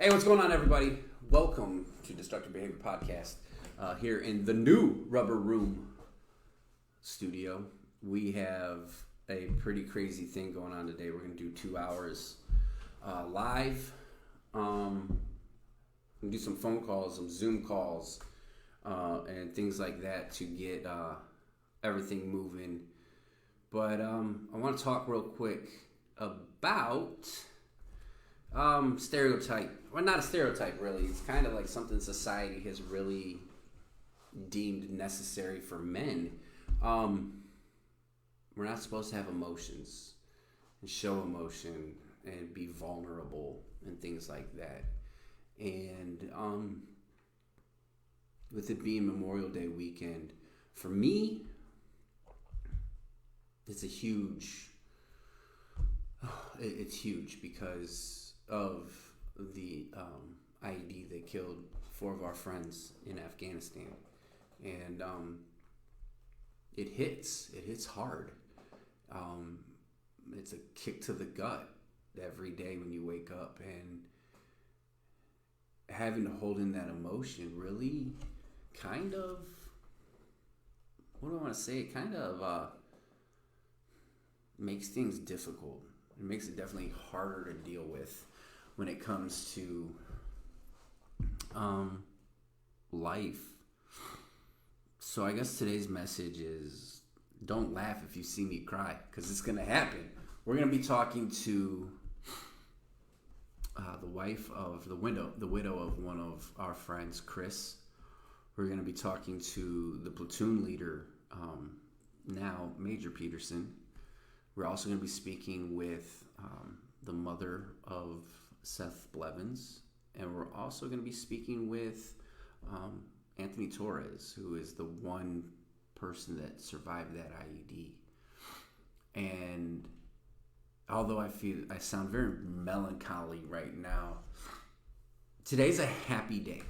Hey, what's going on, everybody? Welcome to Destructive Behavior Podcast here in the new Rubber Room studio. We have a pretty crazy thing going on today. We're going to do 2 hours live. We're going to do some phone calls, some Zoom calls, and things like that to get everything moving. But I want to talk real quick about stereotype. Well, not a stereotype, really. It's kind of like something society has really deemed necessary for men. We're not supposed to have emotions and show emotion and be vulnerable and things like that. And with it being Memorial Day weekend, for me, it's huge because of the IED that killed 4 of our friends in Afghanistan. And it hits hard. It's a kick to the gut every day when you wake up, and having to hold in that emotion really kind of, what do I want to say? It kind of makes things difficult. It makes it definitely harder to deal with when it comes to life. So I guess today's message is, don't laugh if you see me cry, because it's going to happen. We're going to be talking to the wife of the widow of one of our friends, Chris. We're going to be talking to the platoon leader, now Major Peterson. We're also going to be speaking with the mother of Seth Blevins, and we're also going to be speaking with Anthony Torres, who is the one person that survived that IED. And although I sound very melancholy right now, today's a happy day,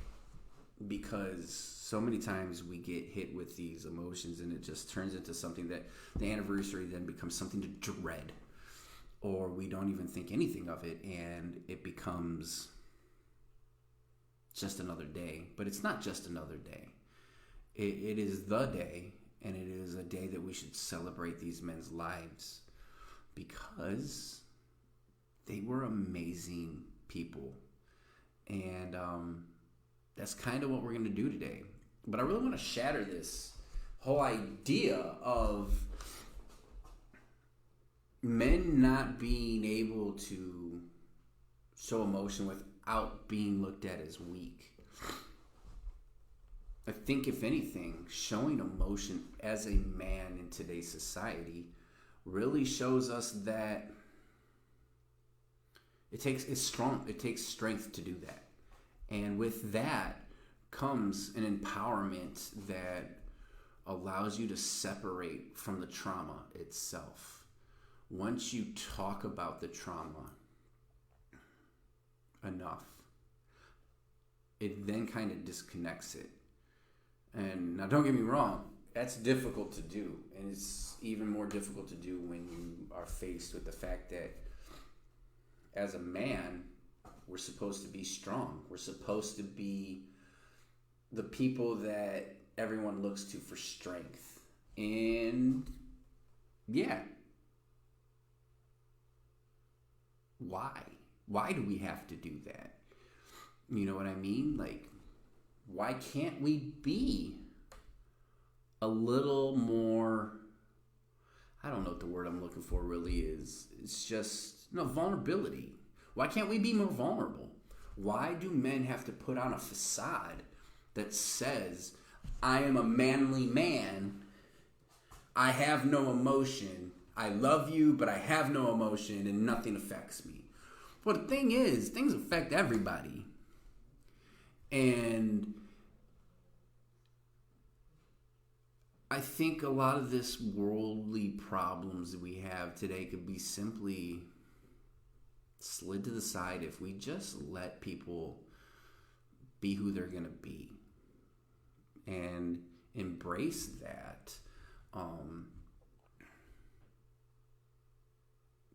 because so many times we get hit with these emotions and it just turns into something that the anniversary then becomes something to dread, or we don't even think anything of it and it becomes just another day. But it's not just another day. It is the day, and it is a day that we should celebrate these men's lives, because they were amazing people. And that's kind of what we're going to do today. But I really want to shatter this whole idea of men not being able to show emotion without being looked at as weak. I think, if anything, showing emotion as a man in today's society really shows us that it's strong. It takes strength to do that. And with that comes an empowerment that allows you to separate from the trauma itself. Once you talk about the trauma enough, it then kind of disconnects it. And now, don't get me wrong, that's difficult to do. And it's even more difficult to do when you are faced with the fact that as a man, we're supposed to be strong. We're supposed to be the people that everyone looks to for strength. And yeah. Why? Why do we have to do that? You know what I mean? Like, why can't we be a little more, I don't know what the word I'm looking for really is. It's just, vulnerability. Why can't we be more vulnerable? Why do men have to put on a facade that says, I am a manly man, I have no emotion, I love you, but I have no emotion, and nothing affects me? Well, the thing is, things affect everybody. And I think a lot of this worldly problems that we have today could be simply slid to the side if we just let people be who they're going to be and embrace that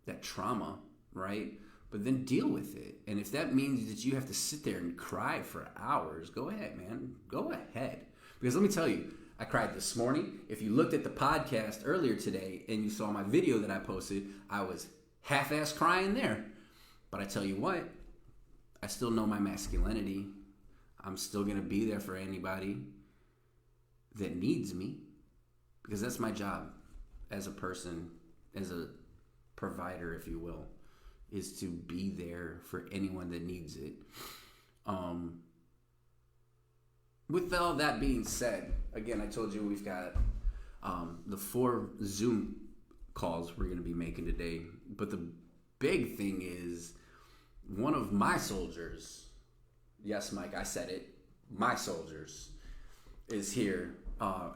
that trauma, right? but then deal with it. And if that means that you have to sit there and cry for hours, go ahead, man. Go ahead. Because let me tell you, I cried this morning. If you looked at the podcast earlier today and you saw my video that I posted, I was half-ass crying there. But I tell you what, I still know my masculinity. I'm still going to be there for anybody that needs me, because that's my job as a person, as a provider, if you will, is to be there for anyone that needs it. With all that being said, again, I told you we've got the 4 Zoom calls we're going to be making today. But the big thing is one of my soldiers, yes, Mike, I said it, my soldiers, is here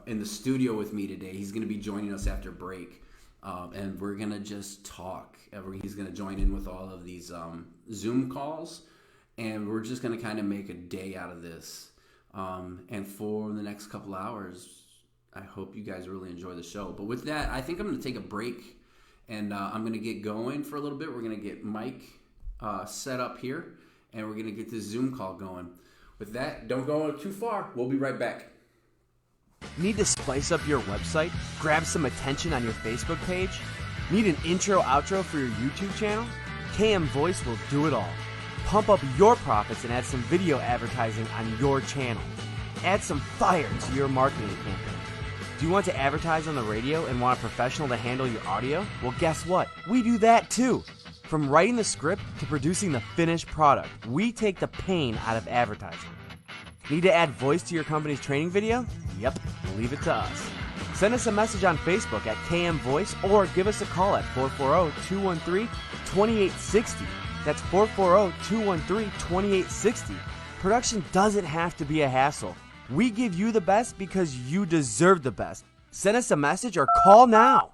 in the studio with me today. He's going to be joining us after break. And we're going to just talk. He's going to join in with all of these Zoom calls. And we're just going to kind of make a day out of this. And for the next couple hours, I hope you guys really enjoy the show. But with that, I think I'm going to take a break. And I'm going to get going for a little bit. We're going to get Mike set up here. And we're going to get this Zoom call going. With that, don't go too far. We'll be right back. Need to spice up your website? Grab some attention on your Facebook page? Need an intro, outro for your YouTube channel? KM Voice will do it all. Pump up your profits and add some video advertising on your channel. Add some fire to your marketing campaign. Do you want to advertise on the radio and want a professional to handle your audio? Well, guess what? We do that too. From writing the script to producing the finished product, we take the pain out of advertising. Need to add voice to your company's training video? Yep, leave it to us. Send us a message on Facebook at KM Voice or give us a call at 440-213-2860. That's 440-213-2860. Production doesn't have to be a hassle. We give you the best because you deserve the best. Send us a message or call now.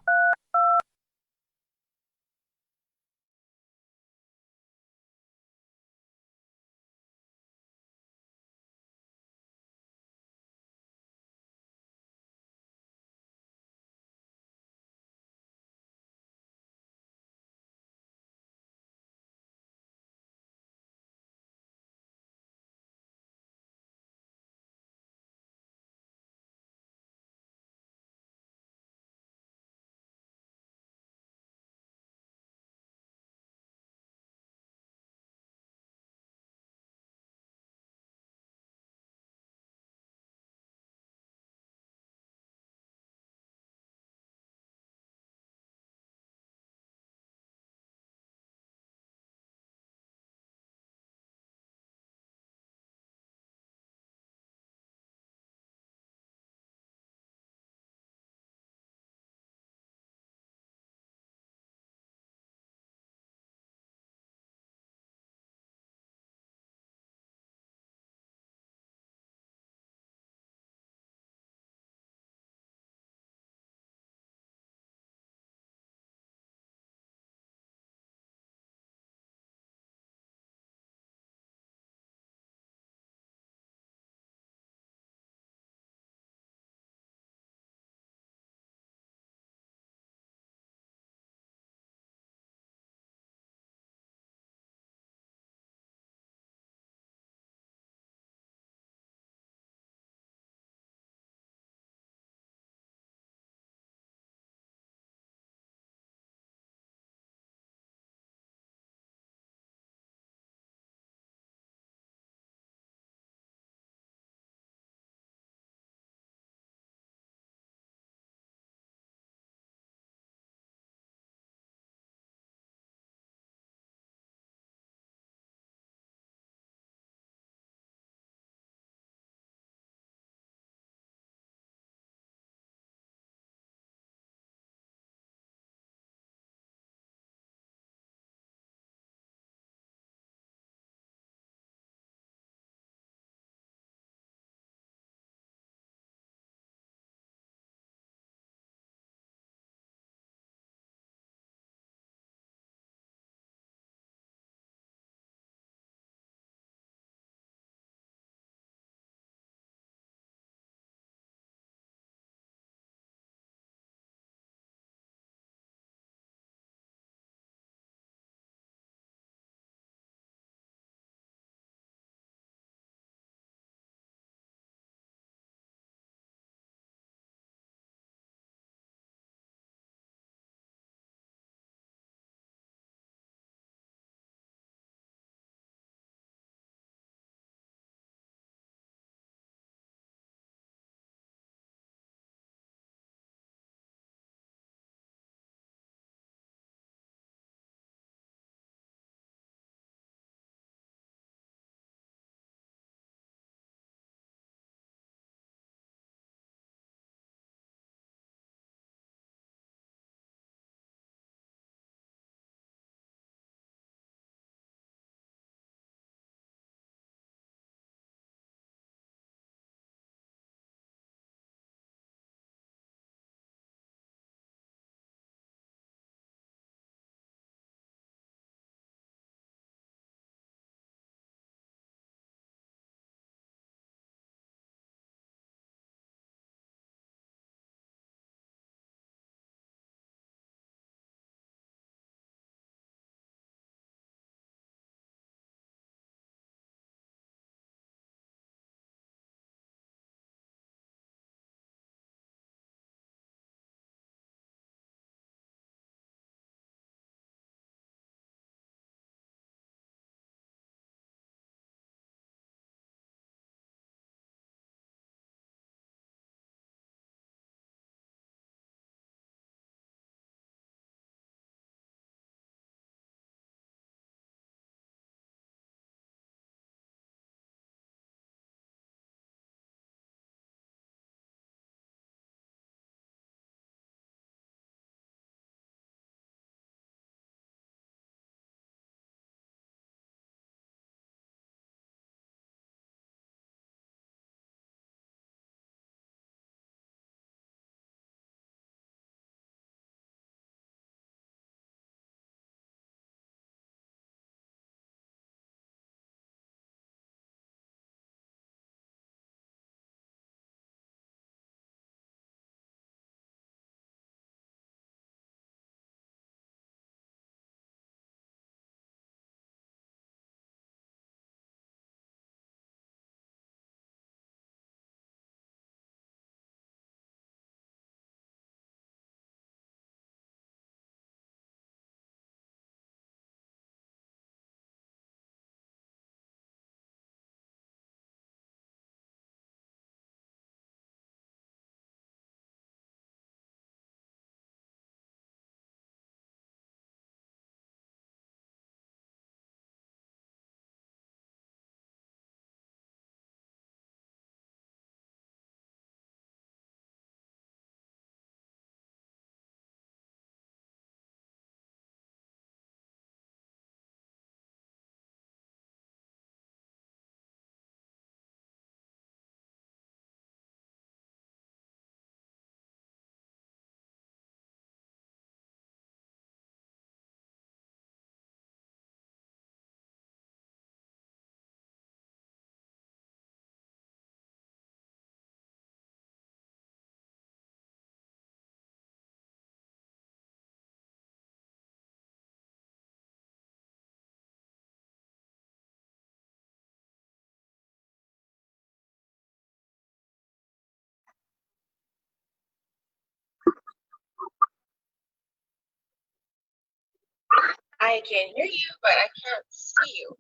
I can hear you, but I can't see you.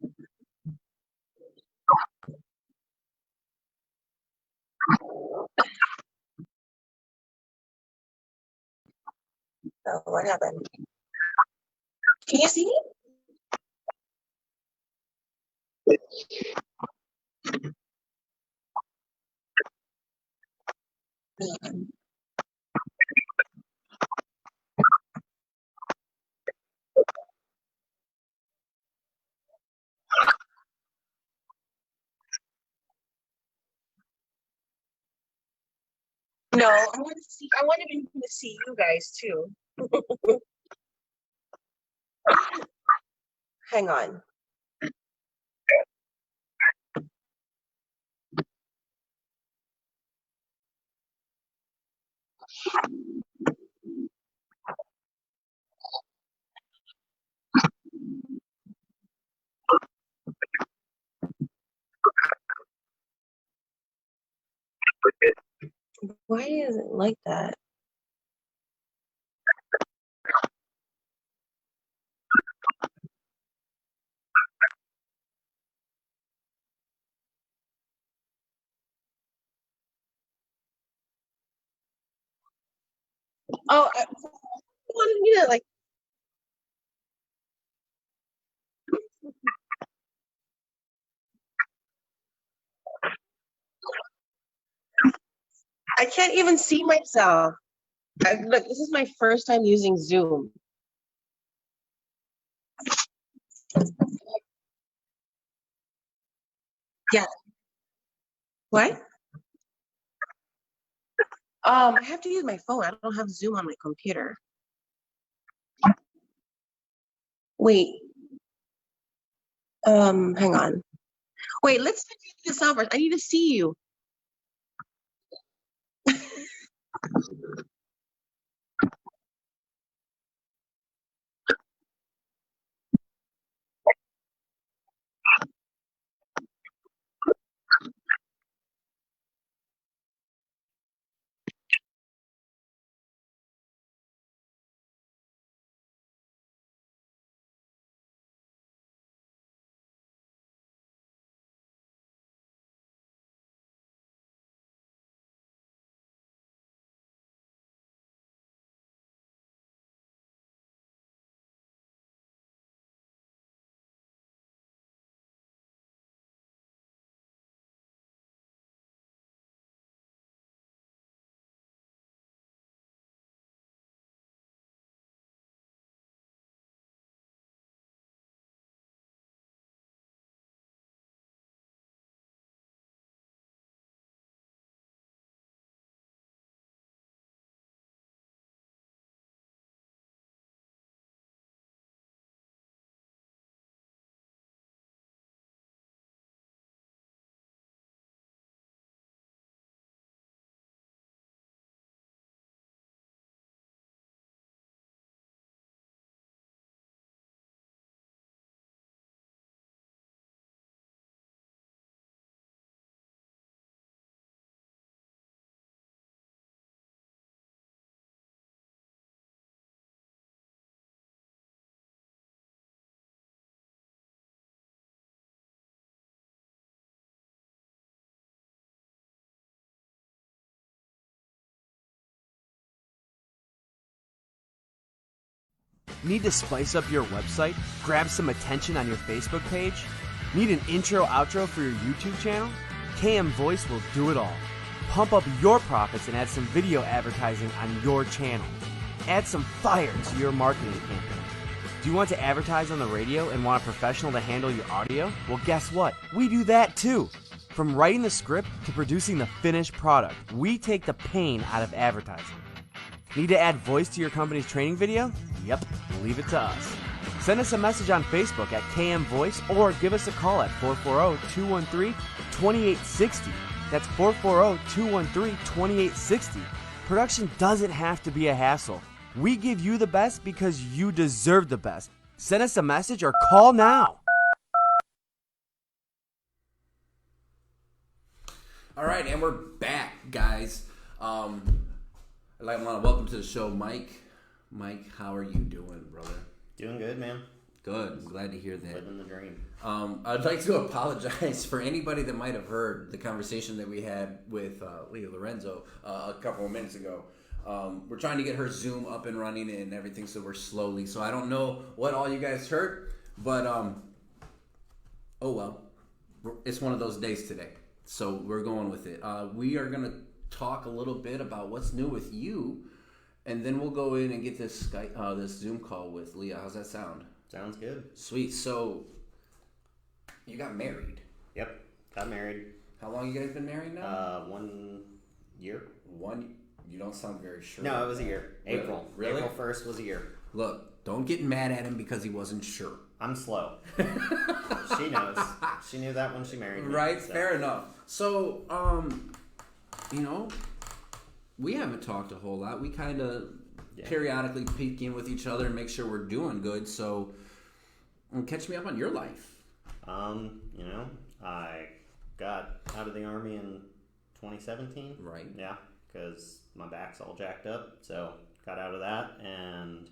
Oh, what happened? Can you see me? No, I want to see. I want to be able to see you guys too. Hang on. Why is it like that? Oh, I wanted me to like. I can't even see myself. Look, this is my first time using Zoom. Yeah. What? I have to use my phone. I don't have Zoom on my computer. Wait. Hang on. Wait, let's figure this out first. I need to see you. Need to spice up your website? Grab some attention on your Facebook page? Need an intro outro for your YouTube channel? KM Voice will do it all. Pump up your profits and add some video advertising on your channel. Add some fire to your marketing campaign. Do you want to advertise on the radio and want a professional to handle your audio? Well, guess what? We do that too. From writing the script to producing the finished product, we take the pain out of advertising. Need to add voice to your company's training video? Yep, leave it to us. Send us a message on Facebook at KM Voice or give us a call at 440-213-2860. That's 440-213-2860. Production doesn't have to be a hassle. We give you the best because you deserve the best. Send us a message or call now. All right, and we're back, guys. I'd want to welcome to the show Mike. Mike, how are you doing, brother? Doing good, man. Good. I'm glad to hear that. Living the dream. I'd like to apologize for anybody that might have heard the conversation that we had with Leah Lorenzo a couple of minutes ago. We're trying to get her Zoom up and running and everything, so we're slowly. So I don't know what all you guys heard, but oh well. It's one of those days today, so we're going with it. We are going to talk a little bit about what's new with you, and then we'll go in and get this this Zoom call with Leah. How's that sound? Sounds good. Sweet. So, you got married. Yep, got married. How long you guys been married now? 1 year. You don't sound very sure. No, it was a year. April. Really? April 1st was a year. Look, don't get mad at him because he wasn't sure. I'm slow. She knows. She knew that when she married me. Right, so. fair enough. So, we haven't talked a whole lot. We kind of periodically peek in with each other and make sure we're doing good. So, catch me up on your life. I got out of the Army in 2017. Right. Yeah, because my back's all jacked up. So, got out of that, and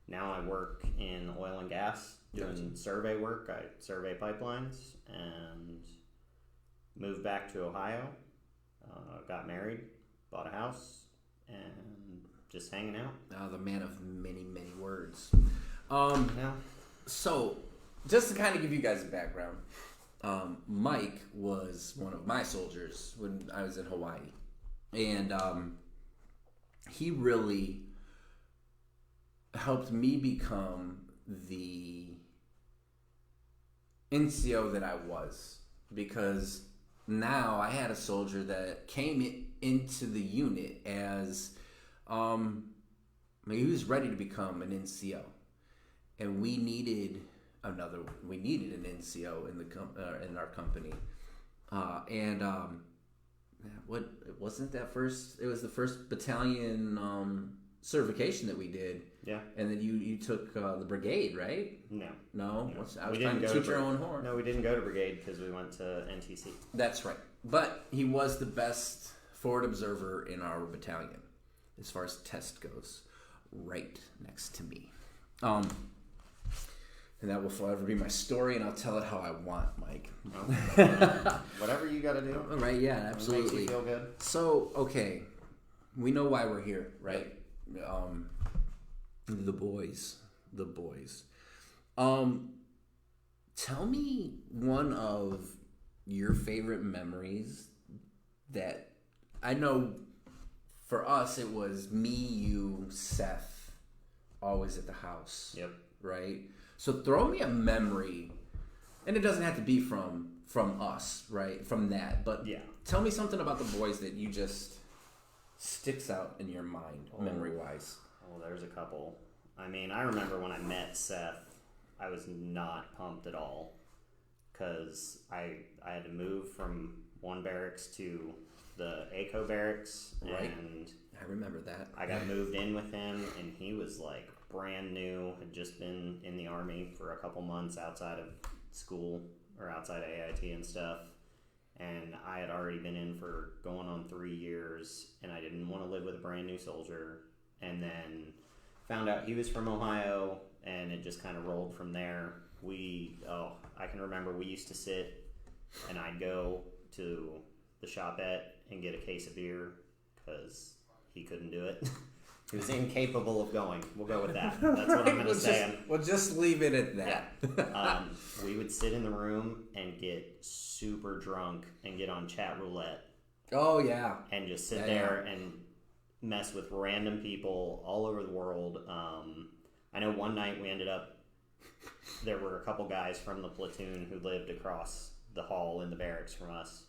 now I work in oil and gas, doing survey work. I survey pipelines, and moved back to Ohio. Got married, bought a house, and just hanging out. Now, the man of many, many words. Yeah. So, just to kind of give you guys a background, Mike was one of my soldiers when I was in Hawaii. And he really helped me become the NCO that I was. Because now I had a soldier that came into the unit as he was ready to become an NCO. And we needed an NCO in our company, what wasn't that first? It was the first battalion certification that we did. Yeah. And then you took the brigade, right? No. No. No. I was trying to toot your own horn. No, we didn't go to brigade because we went to NTC. That's right. But he was the best forward observer in our battalion, as far as test goes, right next to me. And that will forever be my story, and I'll tell it how I want, Mike. Whatever you got to do. Right, yeah, absolutely. Makes you feel good. So, okay, we know why we're here, right? The boys. Tell me one of your favorite memories that I know for us it was me, you, Seth, always at the house. Yep. Right? So throw me a memory, and it doesn't have to be from us, right? From that, but tell me something about the boys that you just sticks out in your mind, memory-wise. Oh, there's a couple. I mean, I remember when I met Seth, I was not pumped at all because I had to move from one barracks to the ACO barracks, right. And I remember that. I got moved in with him, and he was like brand new, had just been in the Army for a couple months outside of school or outside of AIT and stuff, and I had already been in for going on 3 years, and I didn't want to live with a brand new soldier, and then found out he was from Ohio, and it just kind of rolled from there. I can remember we used to sit, and I'd go to the shopette and get a case of beer because he couldn't do it. He was incapable of going. We'll go with that. That's what I'm going to say. We'll just leave it at that. Yeah. We would sit in the room and get super drunk and get on chat roulette. Oh, yeah. And just sit there and mess with random people all over the world. I know one night we ended up, there were a couple guys from the platoon who lived across the hall in the barracks from us,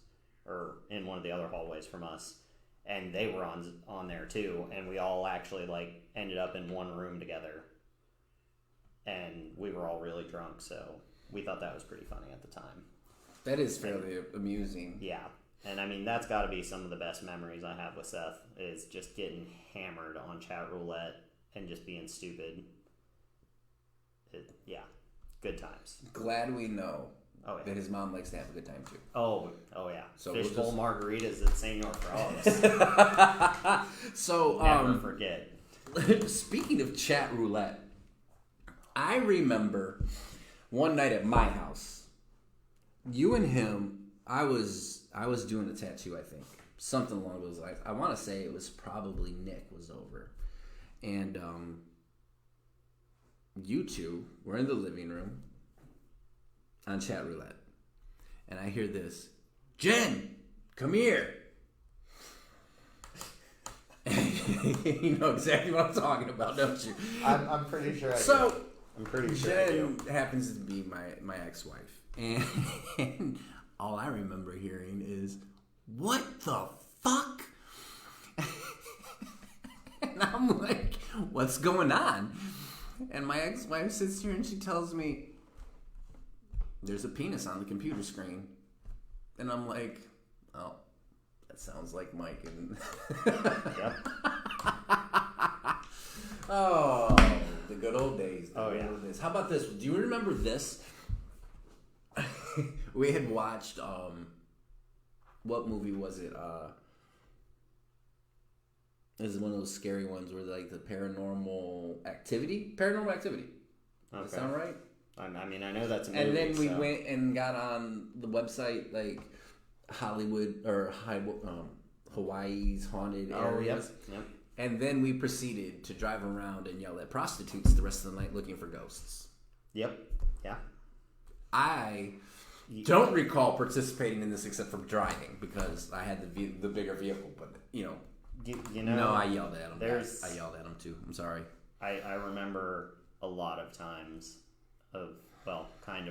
or in one of the other hallways from us. And they were on there too, and we all actually ended up in one room together, and we were all really drunk, so we thought that was pretty funny at the time. That is fairly amusing. Yeah, and I mean that's got to be some of the best memories I have with Seth is just getting hammered on chat roulette and just being stupid. Good times. Glad we know. Oh, yeah. That his mom likes to have a good time too. Oh yeah. So Fishbowl margaritas at Senor for all of us. So never forget. Speaking of chat roulette, I remember one night at my house, you and him. I was doing a tattoo. I think something along those lines. I want to say it was probably Nick was over, and you two were in the living room on chat roulette, and I hear this, Jen, come here. You know exactly what I'm talking about, don't you? I'm pretty sure. I'm pretty sure. Jen happens to be my ex-wife, and all I remember hearing is, "What the fuck?" And I'm like, "What's going on?" And my ex-wife sits here and she tells me, "There's a penis on the computer screen," and I'm like, "Oh, that sounds like Mike." And Yep. Oh, the good old days. Old days. How about this? Do you remember this? We had watched, what movie was it? This is one of those scary ones where like the Paranormal Activity. Okay. Does that sound right? I mean, I know that's a movie. And then we went and got on the website, like Hollywood or Hawaii's haunted areas. Yep. And then we proceeded to drive around and yell at prostitutes the rest of the night looking for ghosts. Yep. Yeah. I don't recall participating in this except for driving because I had the bigger vehicle. But you know, no, I yelled at him. I yelled at him too. I'm sorry. I remember a lot of times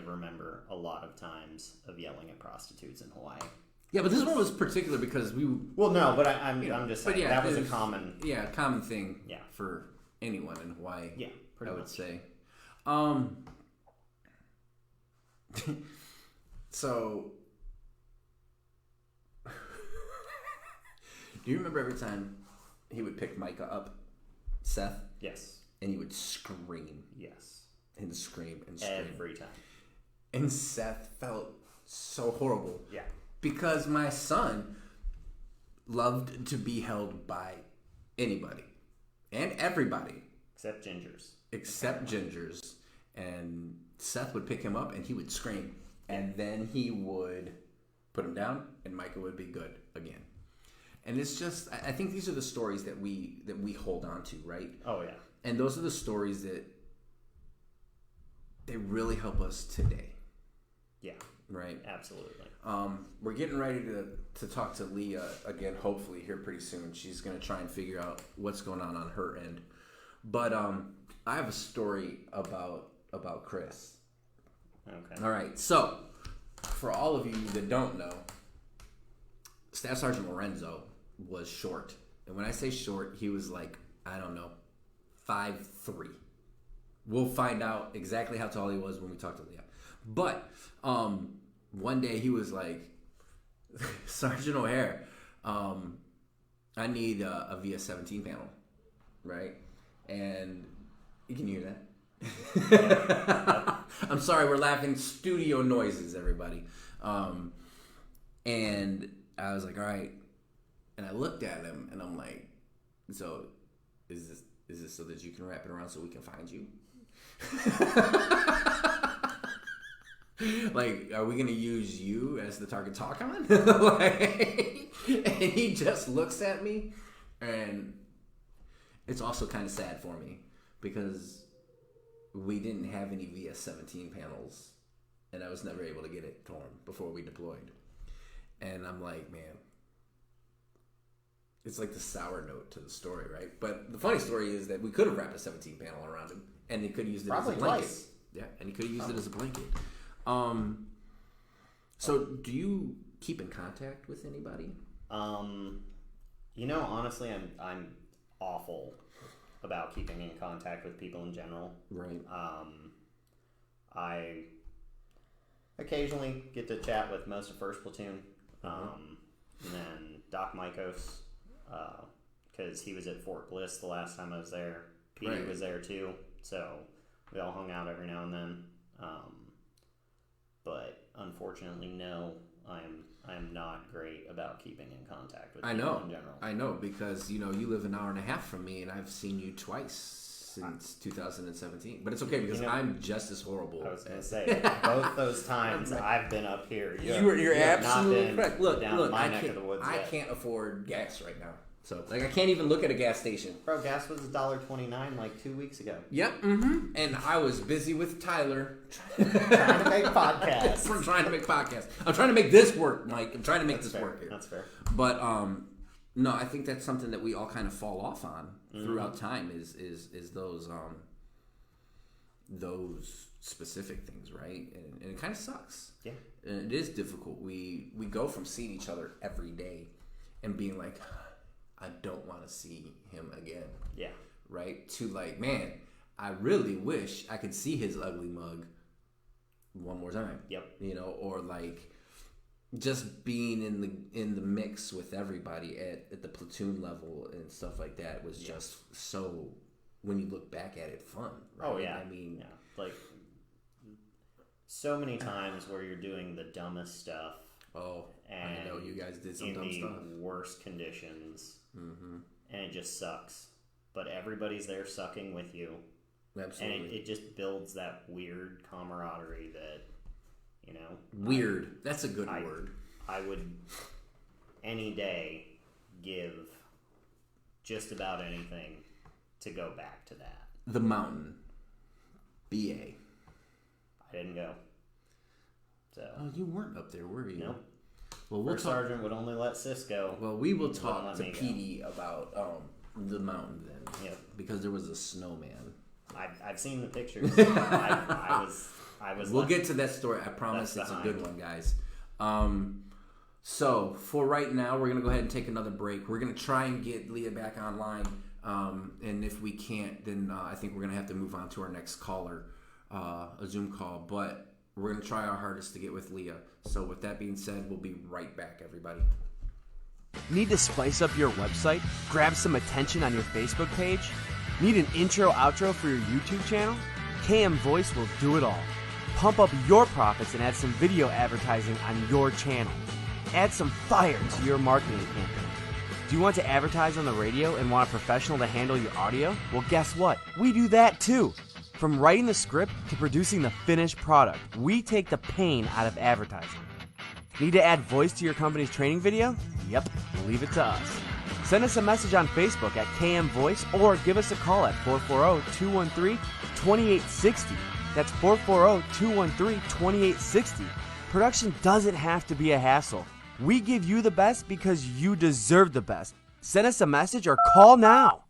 remember a lot of times of yelling at prostitutes in Hawaii. Yeah, but this one was particular because we. Well, no, but I'm just saying that was a common. Yeah, common thing. Yeah. For anyone in Hawaii. Yeah, pretty much. I would say. So. Do you remember every time he would pick Micah up, Seth? Yes. And he would scream. Yes. And scream and scream. Every time. And Seth felt so horrible. Yeah. Because my son loved to be held by anybody and everybody. Except Gingers. And Seth would pick him up and he would scream. And then he would put him down and Micah would be good again. And it's just, I think these are the stories that we hold on to, right? Oh, yeah. And those are the stories that they really help us today. Yeah. Right? Absolutely. We're getting ready to talk to Leah again, hopefully, here pretty soon. She's going to try and figure out what's going on her end. But I have a story about Chris. Okay. All right. So, for all of you that don't know, Staff Sergeant Lorenzo was short. And when I say short, he was like, I don't know, 5'3". We'll find out exactly how tall he was when we talk to Leah. But one day he was like, Sergeant O'Hare, I need a VS-17 panel, right? And can you hear that? I'm sorry, we're laughing. Studio noises, everybody. And I was like, all right. And I looked at him and I'm like, so is this so that you can wrap it around so we can find you? Like, are we going to use you as the target talk on? And he just looks at me, and it's also kind of sad for me because we didn't have any VS-17 panels, and I was never able to get it to him before we deployed. And I'm like, man, it's like the sour note to the story, right? But the funny story is that we could have wrapped a 17 panel around him, and he could have used it as a blanket. Twice. Yeah, and he could have used it as a blanket. So do you keep in contact with anybody? Honestly, I'm awful about keeping in contact with people in general. Right. I occasionally get to chat with most of 1st Platoon, and then Doc Mikos, because he was at Fort Bliss the last time I was there. Petey was there too, so we all hung out every now and then. But unfortunately, no, I am not great about keeping in contact with people in general. I know, because you live an hour and a half from me, and I've seen you twice since 2017. But it's okay because I'm just as horrible. I was going to say, both those times I've been up here. You're absolutely correct. Look, my neck of the woods I yet. can't afford gas right now. So, like, I can't even look at a gas station. Bro, gas was $1.29 like 2 weeks ago. Yep, And I was busy with Tyler. Trying to make podcasts. I'm trying to make podcasts. I'm trying to make this work, Mike. I'm trying to make this work here. That's fair. But, no, I think that's something that we all kind of fall off on throughout time is those specific things, right? And it kind of sucks. Yeah. And it is difficult. We go from seeing each other every day and being like, I don't want to see him again. Yeah. Right? To like, man, I really wish I could see his ugly mug one more time. Yep. You know, or like just being in the mix with everybody at the platoon level and stuff like that was just so, when you look back at it, fun. Right? Oh yeah. I mean, like so many times where you're doing the dumbest stuff. Oh, and I know you guys did some dumb in stuff. the worst conditions, and it just sucks. But everybody's there sucking with you. Absolutely. And it just builds that weird camaraderie that, you know. Weird. That's a good word. I would, any day, give just about anything to go back to that. The Mountain. BA. I didn't go. So. Oh, you weren't up there, were you? No. Well, we'll First talk. sergeant would only let Sis go. Well, we will talk to me go. PD about the mountain then. Yep. Because there was a snowman. I've seen the pictures. I was. We'll get to that story. I promise it's a good one, guys. So for right now, we're gonna go ahead and take another break. We're gonna try and get Leah back online, and if we can't, then I think we're gonna have to move on to our next caller, a Zoom call. But we're gonna try our hardest to get with Leah. So with that being said, we'll be right back, everybody. Need to spice up your website? Grab some attention on your Facebook page? Need an intro outro for your YouTube channel? KM Voice will do it all. Pump up your profits and add some video advertising on your channel. Add some fire to your marketing campaign. Do you want to advertise on the radio and want a professional to handle your audio? Well, guess what? We do that too. From writing the script to producing the finished product, we take the pain out of advertising. Need to add voice to your company's training video? Yep, leave it to us. Send us a message on Facebook at KM Voice or give us a call at 440-213-2860. That's 440-213-2860. Production doesn't have to be a hassle. We give you the best because you deserve the best. Send us a message or call now.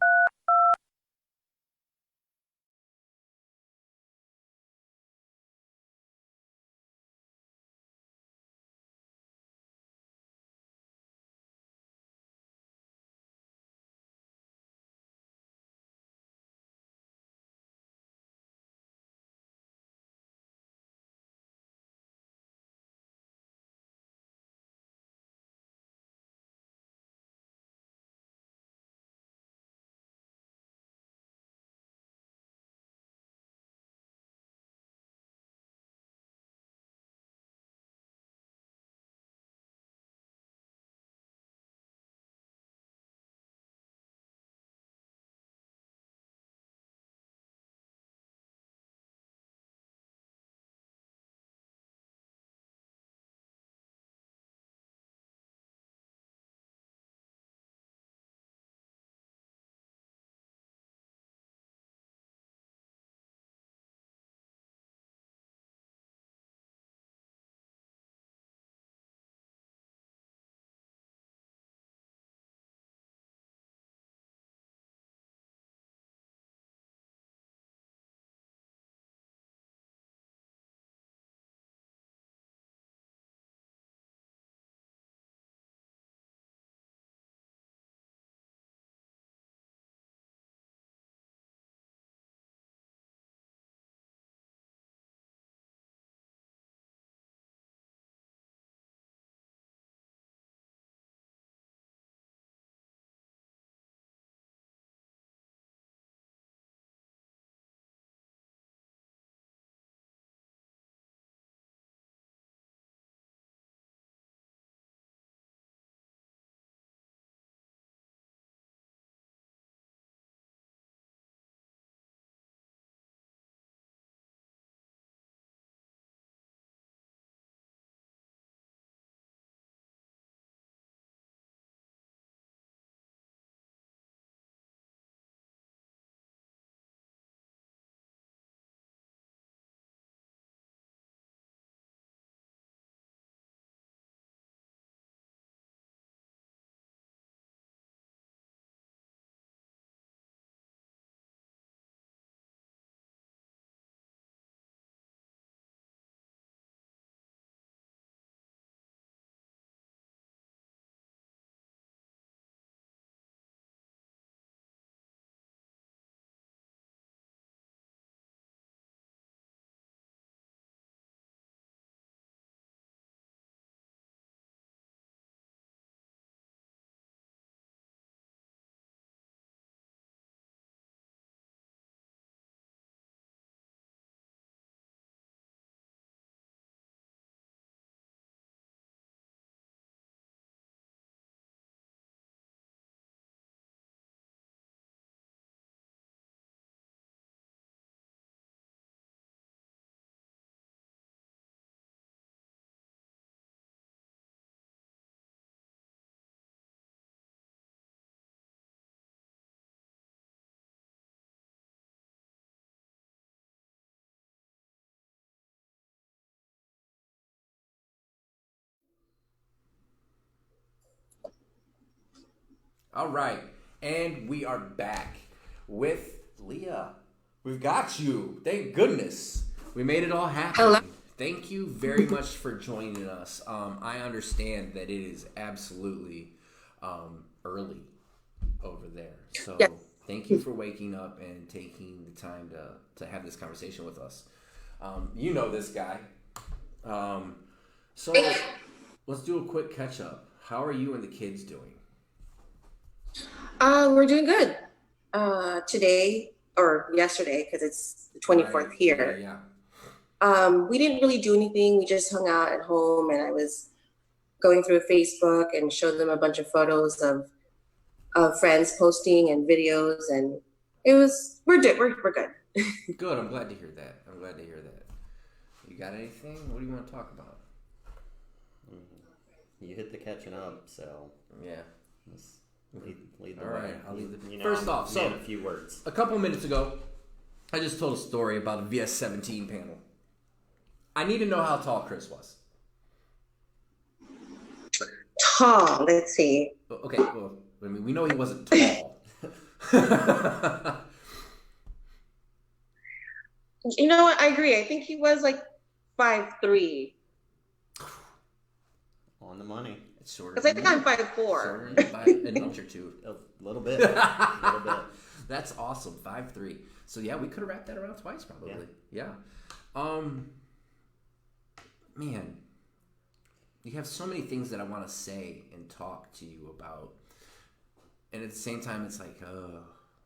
All right, and we are back with Leah. We've got you. Thank goodness. We made it all happen. Hello. Thank you very much for joining us. I understand that it is absolutely early over there. So Yes. thank you for waking up and taking the time to have this conversation with us. You know this guy. So let's do a quick catch up. How are you and the kids doing? We're doing good. Today or yesterday, because it's the 24th Right. here. Yeah. We didn't really do anything. We just hung out at home, and I was going through Facebook and showed them a bunch of photos of friends posting and videos, and we're good. Good. I'm glad to hear that. You got anything? What do you want to talk about? You hit the catching up, so Yeah. let's lead the All way. right. I'll leave the. You know, First I'm off, man so a few words. a couple minutes ago, I just told a story about a VS17 panel. I need to know how tall Chris was. Tall. Let's see. Okay. Well, I mean, we know he wasn't tall. You know what? I agree. I think he was like 5'3". On the money. It's shorter. Because I think I'm than 5'4". shorter than by an inch or two. A little bit. A little bit. That's awesome. 5'3". So yeah, we could have wrapped that around twice probably. Yeah. Man, you have so many things that I want to say and talk to you about. And at the same time, it's like,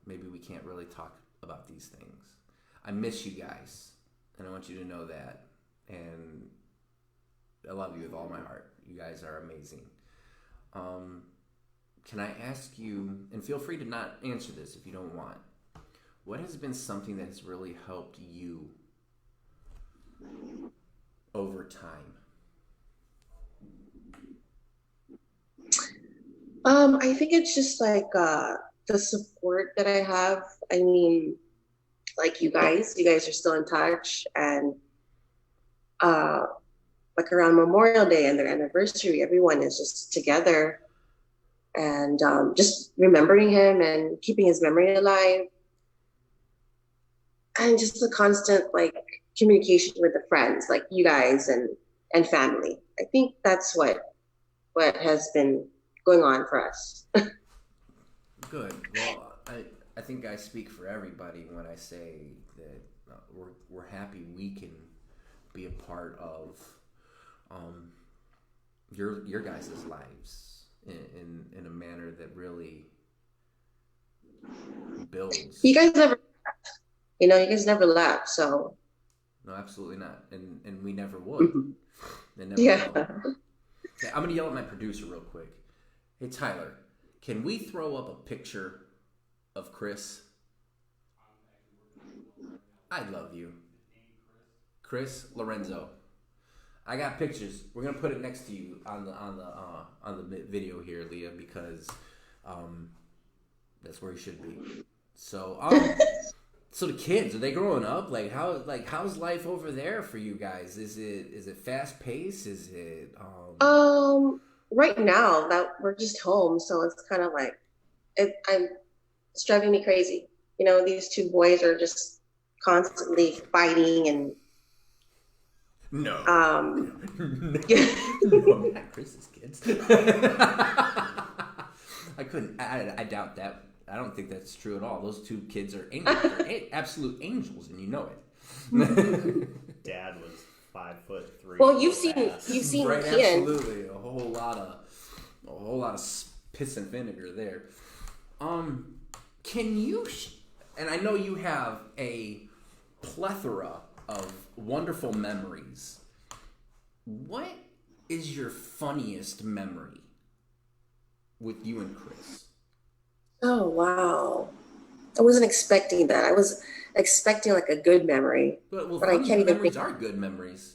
maybe we can't really talk about these things. I miss you guys, and I want you to know that. And I love you with all my heart. You guys are amazing. Can I ask you, and feel free to not answer this if you don't want, what has been something that has really helped you over time? I think it's just like the support that I have. I mean, like you guys are still in touch, and like around Memorial Day and their anniversary, everyone is just together and just remembering him and keeping his memory alive, and just the constant like communication with the friends, like you guys and family. I think that's what has been going on for us. Good. Well, I think I speak for everybody when I say that we're happy we can be a part of your guys' lives in a manner that really builds. You guys never left. You never left, so. No, absolutely not, and we never would. Mm-hmm. And never Yeah. will. Okay, I'm gonna yell at my producer real quick. Hey Tyler, can we throw up a picture of Chris? I love you, Chris Lorenzo. I got pictures. We're gonna put it next to you on the video here, Leah, because that's where you should be. So so the kids, are they growing up? How's life over there for you guys? Is it fast paced? Is it Right now that we're just home, so it's kind of like it's driving me crazy. These two boys are just constantly fighting and no. yeah. No, not Chris's kids. I couldn't. I doubt that. I don't think that's true at all. Those two kids are angels. They're absolute angels, and you know it. Dad was 5'3". Well, you've seen Right, Kian. absolutely. A whole lot of piss and vinegar there. Can you? And I know you have a plethora of wonderful memories. What is your funniest memory with you and Chris? Oh wow! I wasn't expecting that. I was expecting like a good memory, but I funny can't even memories think. are good memories.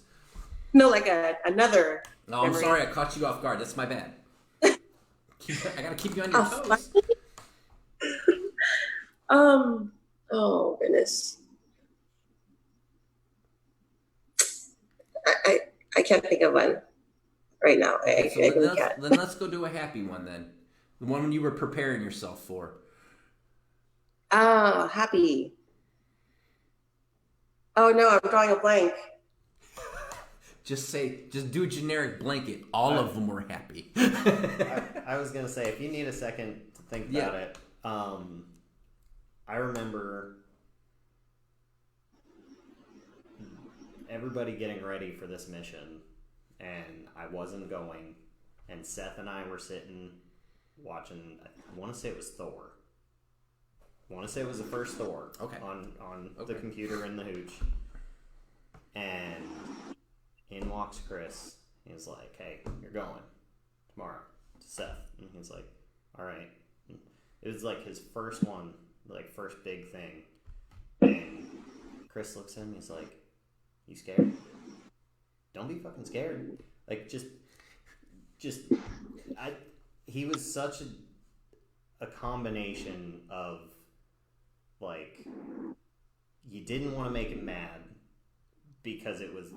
No, like another. No, I'm memory. sorry, I caught you off guard. That's my bad. I gotta keep you on your toes. Oh goodness. I can't think of one right now. Okay, so I really can't. then let's go do a happy one then. The one you were preparing yourself for. Oh, happy. Oh no, I'm drawing a blank. Just do a generic blanket. All of them were happy. I was going to say, if you need a second to think about it, I remember everybody getting ready for this mission, and I wasn't going, and Seth and I were sitting watching, I want to say it was Thor. I want to say it was the first Thor on the computer in the hooch. And in walks Chris. He's like, hey, you're going tomorrow to Seth. And he's like, all right. It was like his first one, like first big thing. And Chris looks at him, he's like, you scared? Don't be fucking scared. Like, he was such a combination of, like, you didn't want to make him mad because it was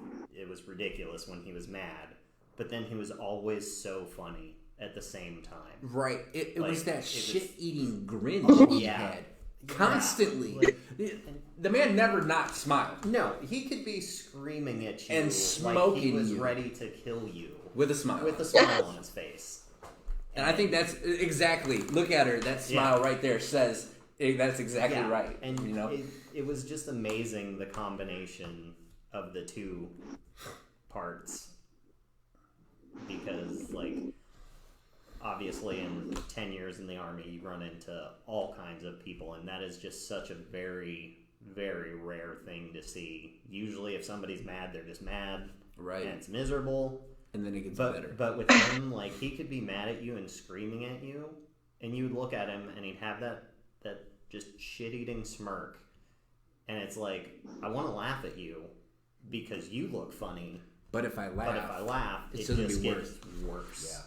ridiculous when he was mad, but then he was always so funny at the same time. Right. It was that shit-eating grin that he had constantly. Yeah. The man never not smiled. No, he could be screaming at you and smoking like he was you ready to kill you with a smile. With a smile on his face. And I think that's exactly. Look at her. That smile right there says that's exactly right. And you know, it was just amazing, the combination of the two parts, because, like, obviously in 10 years in the Army you run into all kinds of people, and that is just such a very, very rare thing to see. Usually if somebody's mad, they're just mad, right, and it's miserable, and then it gets better. But with him, like, he could be mad at you and screaming at you, and you would look at him and he'd have that just shit-eating smirk, and it's like, I want to laugh at you because you look funny, but if I laugh, it just gets worse.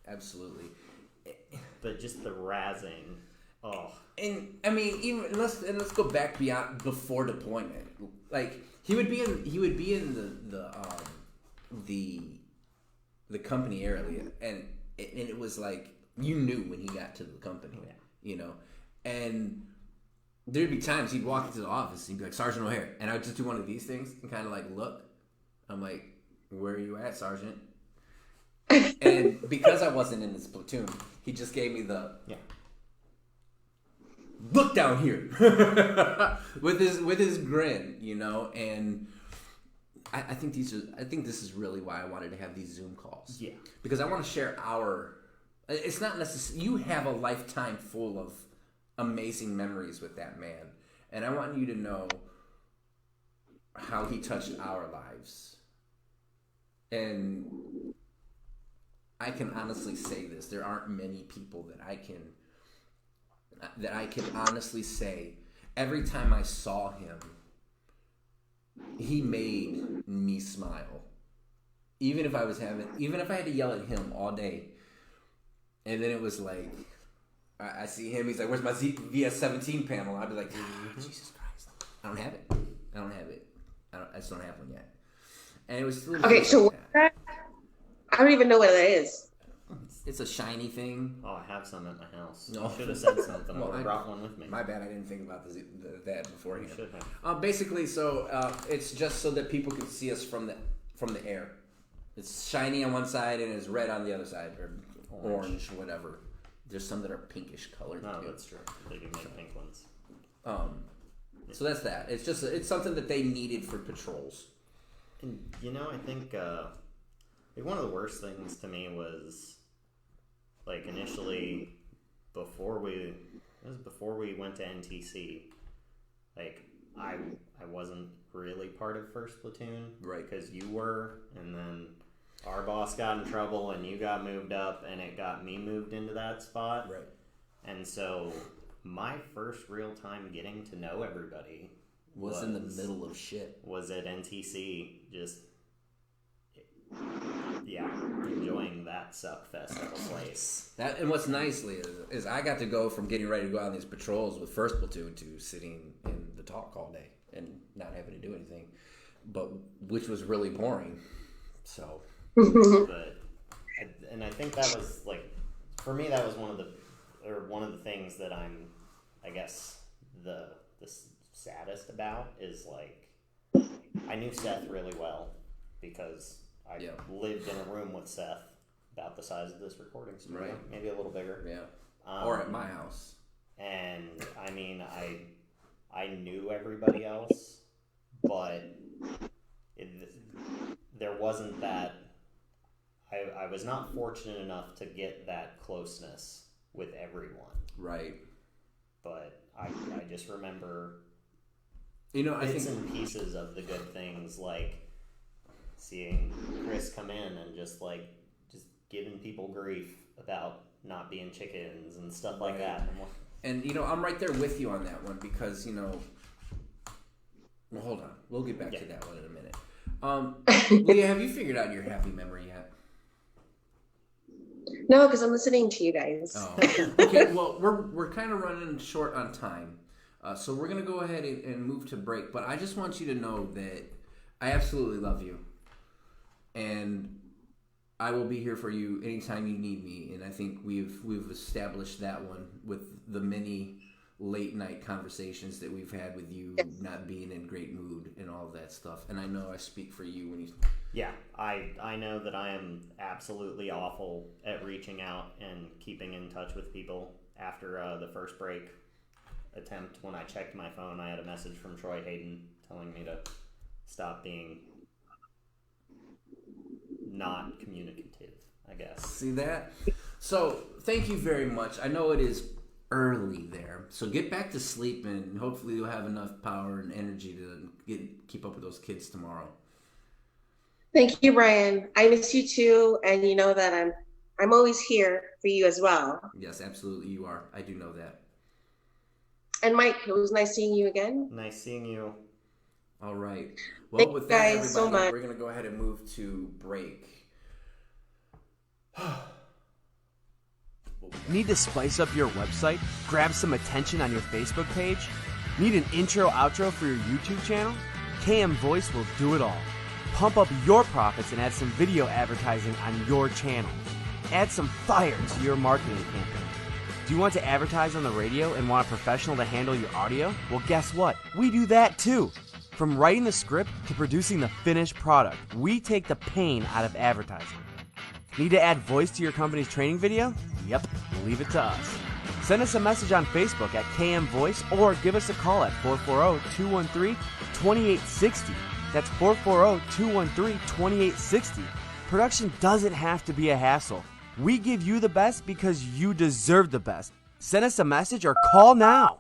Yeah, absolutely. But just the razzing, and I mean, even let's go back before deployment. Like, he would be in the company area, and it was like, you knew when he got to the company, you know, and there'd be times he'd walk into the office and he'd be like, Sergeant O'Hare, and I would just do one of these things and kind of like look. I'm like, where are you at, Sergeant? And because I wasn't in this platoon, he just gave me the look down here with his grin, you know. And I think this is really why I wanted to have these Zoom calls. Yeah, because I want to share it's not necessarily, you have a lifetime full of amazing memories with that man, and I want you to know how he touched our lives. And I can honestly say this: there aren't many people that I can honestly say every time I saw him, he made me smile. Even if I had to yell at him all day, and then it was like, I see him, he's like, where's my VS-17 panel? I'd be like, Jesus Christ, I don't have it. I just don't have one yet. And it was okay. So what's that? I don't even know what that is. It's a shiny thing. Oh, I have some at my house. No. I should have said something. Well, I brought one with me. My bad, I didn't think about that beforehand. You should have. Basically, so it's just so that people can see us from the air. It's shiny on one side and it's red on the other side, or orange, whatever. There's some that are pinkish colored. No, too. that's true. They do make pink ones. So that's that. It's something that they needed for patrols. And I think one of the worst things to me was, like, initially before we went to NTC, like, I wasn't really part of First Platoon, right? Because you were, and then our boss got in trouble and you got moved up, and it got me moved into that spot, right? And so my first real time getting to know everybody was in the middle of shit. Was at NTC, just enjoying that suck fest of a place. And what's nice, Leah, is I got to go from getting ready to go on these patrols with First Platoon to sitting in the talk all day and not having to do anything, which was really boring. So, I think that was, like, for me, that was one of or one of the things that I'm, I guess, the saddest about is like, I knew Seth really well because I lived in a room with Seth about the size of this recording studio, right? Maybe a little bigger. Yeah. Or at my house. And I mean, I knew everybody else, but there wasn't that. I was not fortunate enough to get that closeness with everyone. Right. But I just remember I bits think and pieces of the good things, like seeing Chris come in and just giving people grief about not being chickens and stuff like that. And I'm right there with you on that one because well, hold on, we'll get back to that one in a minute. Leah, have you figured out your happy memory yet? No, because I'm listening to you guys. Oh, okay. Well, we're kind of running short on time, so we're gonna go ahead and move to break. But I just want you to know that I absolutely love you, and I will be here for you anytime you need me. And I think we've established that one with the many late night conversations that we've had with you not being in great mood and all of that stuff. And I know I speak for you when you. Yeah, I know that I am absolutely awful at reaching out and keeping in touch with people. After the first break attempt, when I checked my phone, I had a message from Troy Hayden telling me to stop being not communicative, I guess. See that? So, thank you very much. I know it is early there, so get back to sleep, and hopefully you'll have enough power and energy to keep up with those kids tomorrow. Thank you, Brian. I miss you too, and you know that I'm always here for you as well. Yes, absolutely, you are. I do know that. And Mike, it was nice seeing you again. Nice seeing you. All right. Well, Thank with you that, guys everybody, so much. we're going to go ahead and move to break. Need to spice up your website? Grab some attention on your Facebook page? Need an intro outro for your YouTube channel? KM Voice will do it all. Pump up your profits and add some video advertising on your channel. Add some fire to your marketing campaign. Do you want to advertise on the radio and want a professional to handle your audio? Well, guess what? We do that too. From writing the script to producing the finished product, we take the pain out of advertising. Need to add voice to your company's training video? Yep, leave it to us. Send us a message on Facebook at KM Voice or give us a call at 440-213-2860. That's 440-213-2860. Production doesn't have to be a hassle. We give you the best because you deserve the best. Send us a message or call now.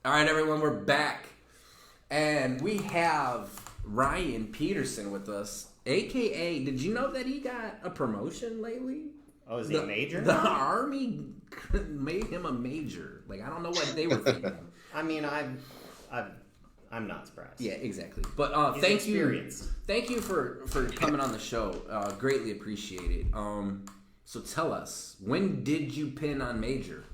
All right, everyone, we're back. And we have Ryan Peterson with us, a.k.a. Did you know that he got a promotion lately? Oh, is he a major? The Army made him a major. Like, I don't know what they were thinking. I mean, I'm not surprised. Yeah, exactly. But He's thank you. experienced. Thank you for coming on the show. Greatly appreciate it. So tell us, when did you pin on major?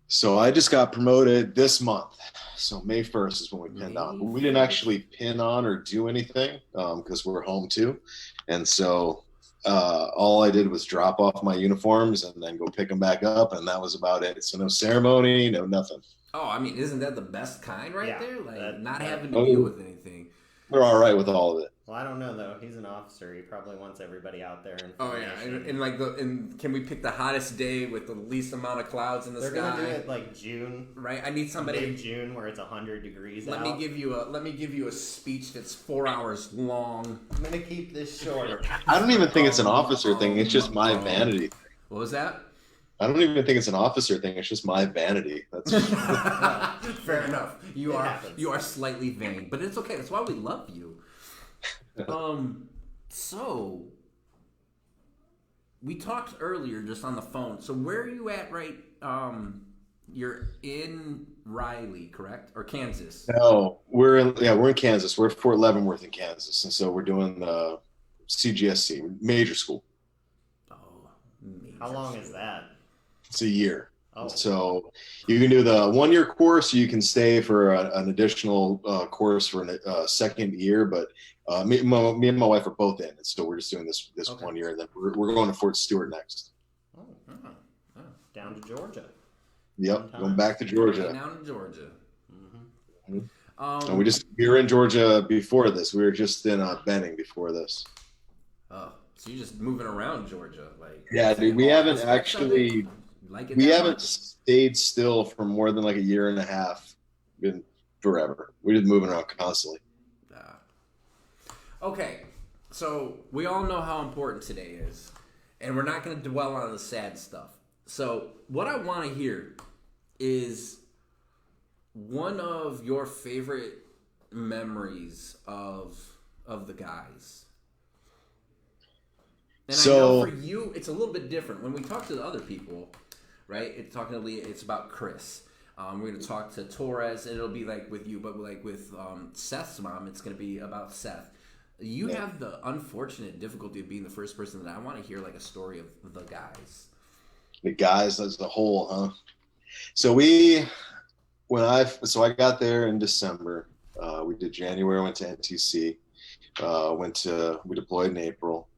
So I just got promoted this month. So May 1st is when we pinned on. We didn't actually pin on or do anything because we're home too. And so all I did was drop off my uniforms and then go pick them back up. And that was about it. So no ceremony, no nothing. Oh, I mean, isn't that the best kind right there? Like, not having to Oh. deal with anything. We're all right with all of it. Well, I don't know though. He's an officer. He probably wants everybody out there. Oh yeah, and can we pick the hottest day with the least amount of clouds in the They're sky? gonna do it like June, right? I need somebody. Mid-June, where it's 100 degrees Let out. me give you a speech that's 4 hours long. I'm gonna keep this short. I don't even think it's an officer thing. It's just my vanity. What was that? I don't even think it's an officer thing. It's just my vanity. That's Fair enough. You happens. are slightly vain, but it's okay. That's why we love you. So we talked earlier just on the phone. So where are you at right? You're in Riley, correct? Or Kansas? No, we're in Kansas. We're at Fort Leavenworth in Kansas, and so we're doing the CGSC major school. Oh, major How long school. is that? It's a year. Oh, So you can do the 1-year course. You can stay for an additional course for a second year. But me and my wife are both in, and so we're just doing this Okay. 1 year, and then we're going to Fort Stewart next. down to Georgia. Yep, Fun time. going back to Georgia. Down in Georgia. Mhm. Um, And we were in Georgia before this. We were just in Benning before this. Oh, so you're just moving around Georgia, like? Yeah, dude. We all haven't aspects of it? actually. Like it We that haven't much? stayed still for more than like a year and a half. Been forever. We're just moving around constantly. Okay, so we all know how important today is, and we're not going to dwell on the sad stuff. So what I want to hear is one of your favorite memories of the guys. And I know for you, it's a little bit different. When we talk to the other people, right? It's talking to Leah. It's about Chris. We're gonna talk to Torres, and it'll be like with you, but like with Seth's mom, it's gonna be about Seth. You have the unfortunate difficulty of being the first person that I want to hear like a story of the guys. The guys as a whole, huh? So I got there in December. We did January. Went to NTC. We deployed in April,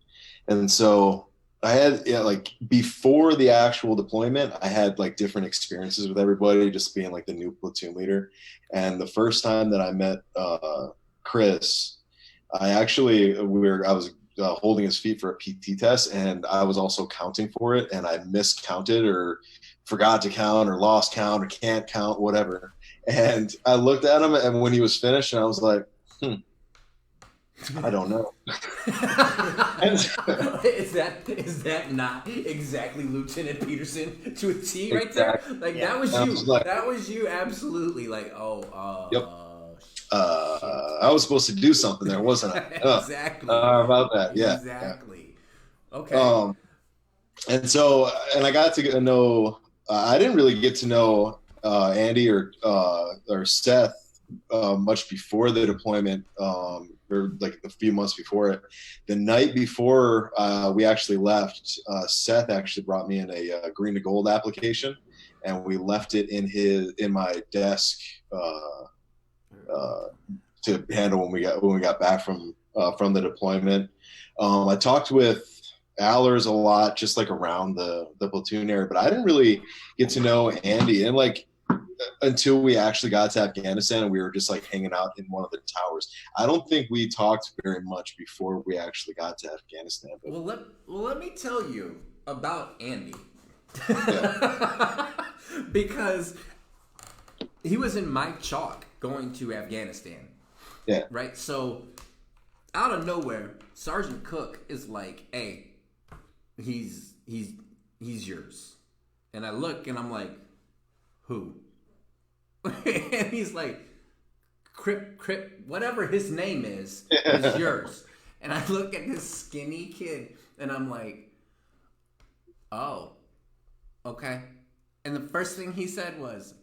and so I had like before the actual deployment, I had like different experiences with everybody, just being like the new platoon leader. And the first time that I met Chris, I was holding his feet for a PT test, and I was also counting for it, and I miscounted or forgot to count or lost count or can't count, whatever. And I looked at him, and when he was finished, and I was like, I don't know. Is that not exactly Lieutenant Peterson to a T right there? Like that was you. That was you absolutely. Like Yep. I was supposed to do something there, wasn't I? Exactly. About that, yeah. Exactly. Okay. And I got to know. I didn't really get to know Andy or Seth much before the deployment, or like a few months before it. The night before we actually left, Seth actually brought me in a green to gold application, and we left it in my desk to handle when we got back from the deployment. I talked with Allers a lot, just like around the platoon area, but I didn't really get to know Andy, and like until we actually got to Afghanistan and we were just like hanging out in one of the towers. I don't think we talked very much before we actually got to Afghanistan. But let me tell you about Andy. Yeah. Because he was in my chalk going to Afghanistan. Yeah. Right? So out of nowhere, Sergeant Cook is like, hey, he's yours. And I look and I'm like, who? And he's like, Crip, whatever his name is yours. And I look at this skinny kid, and I'm like, oh, okay. And the first thing he said was,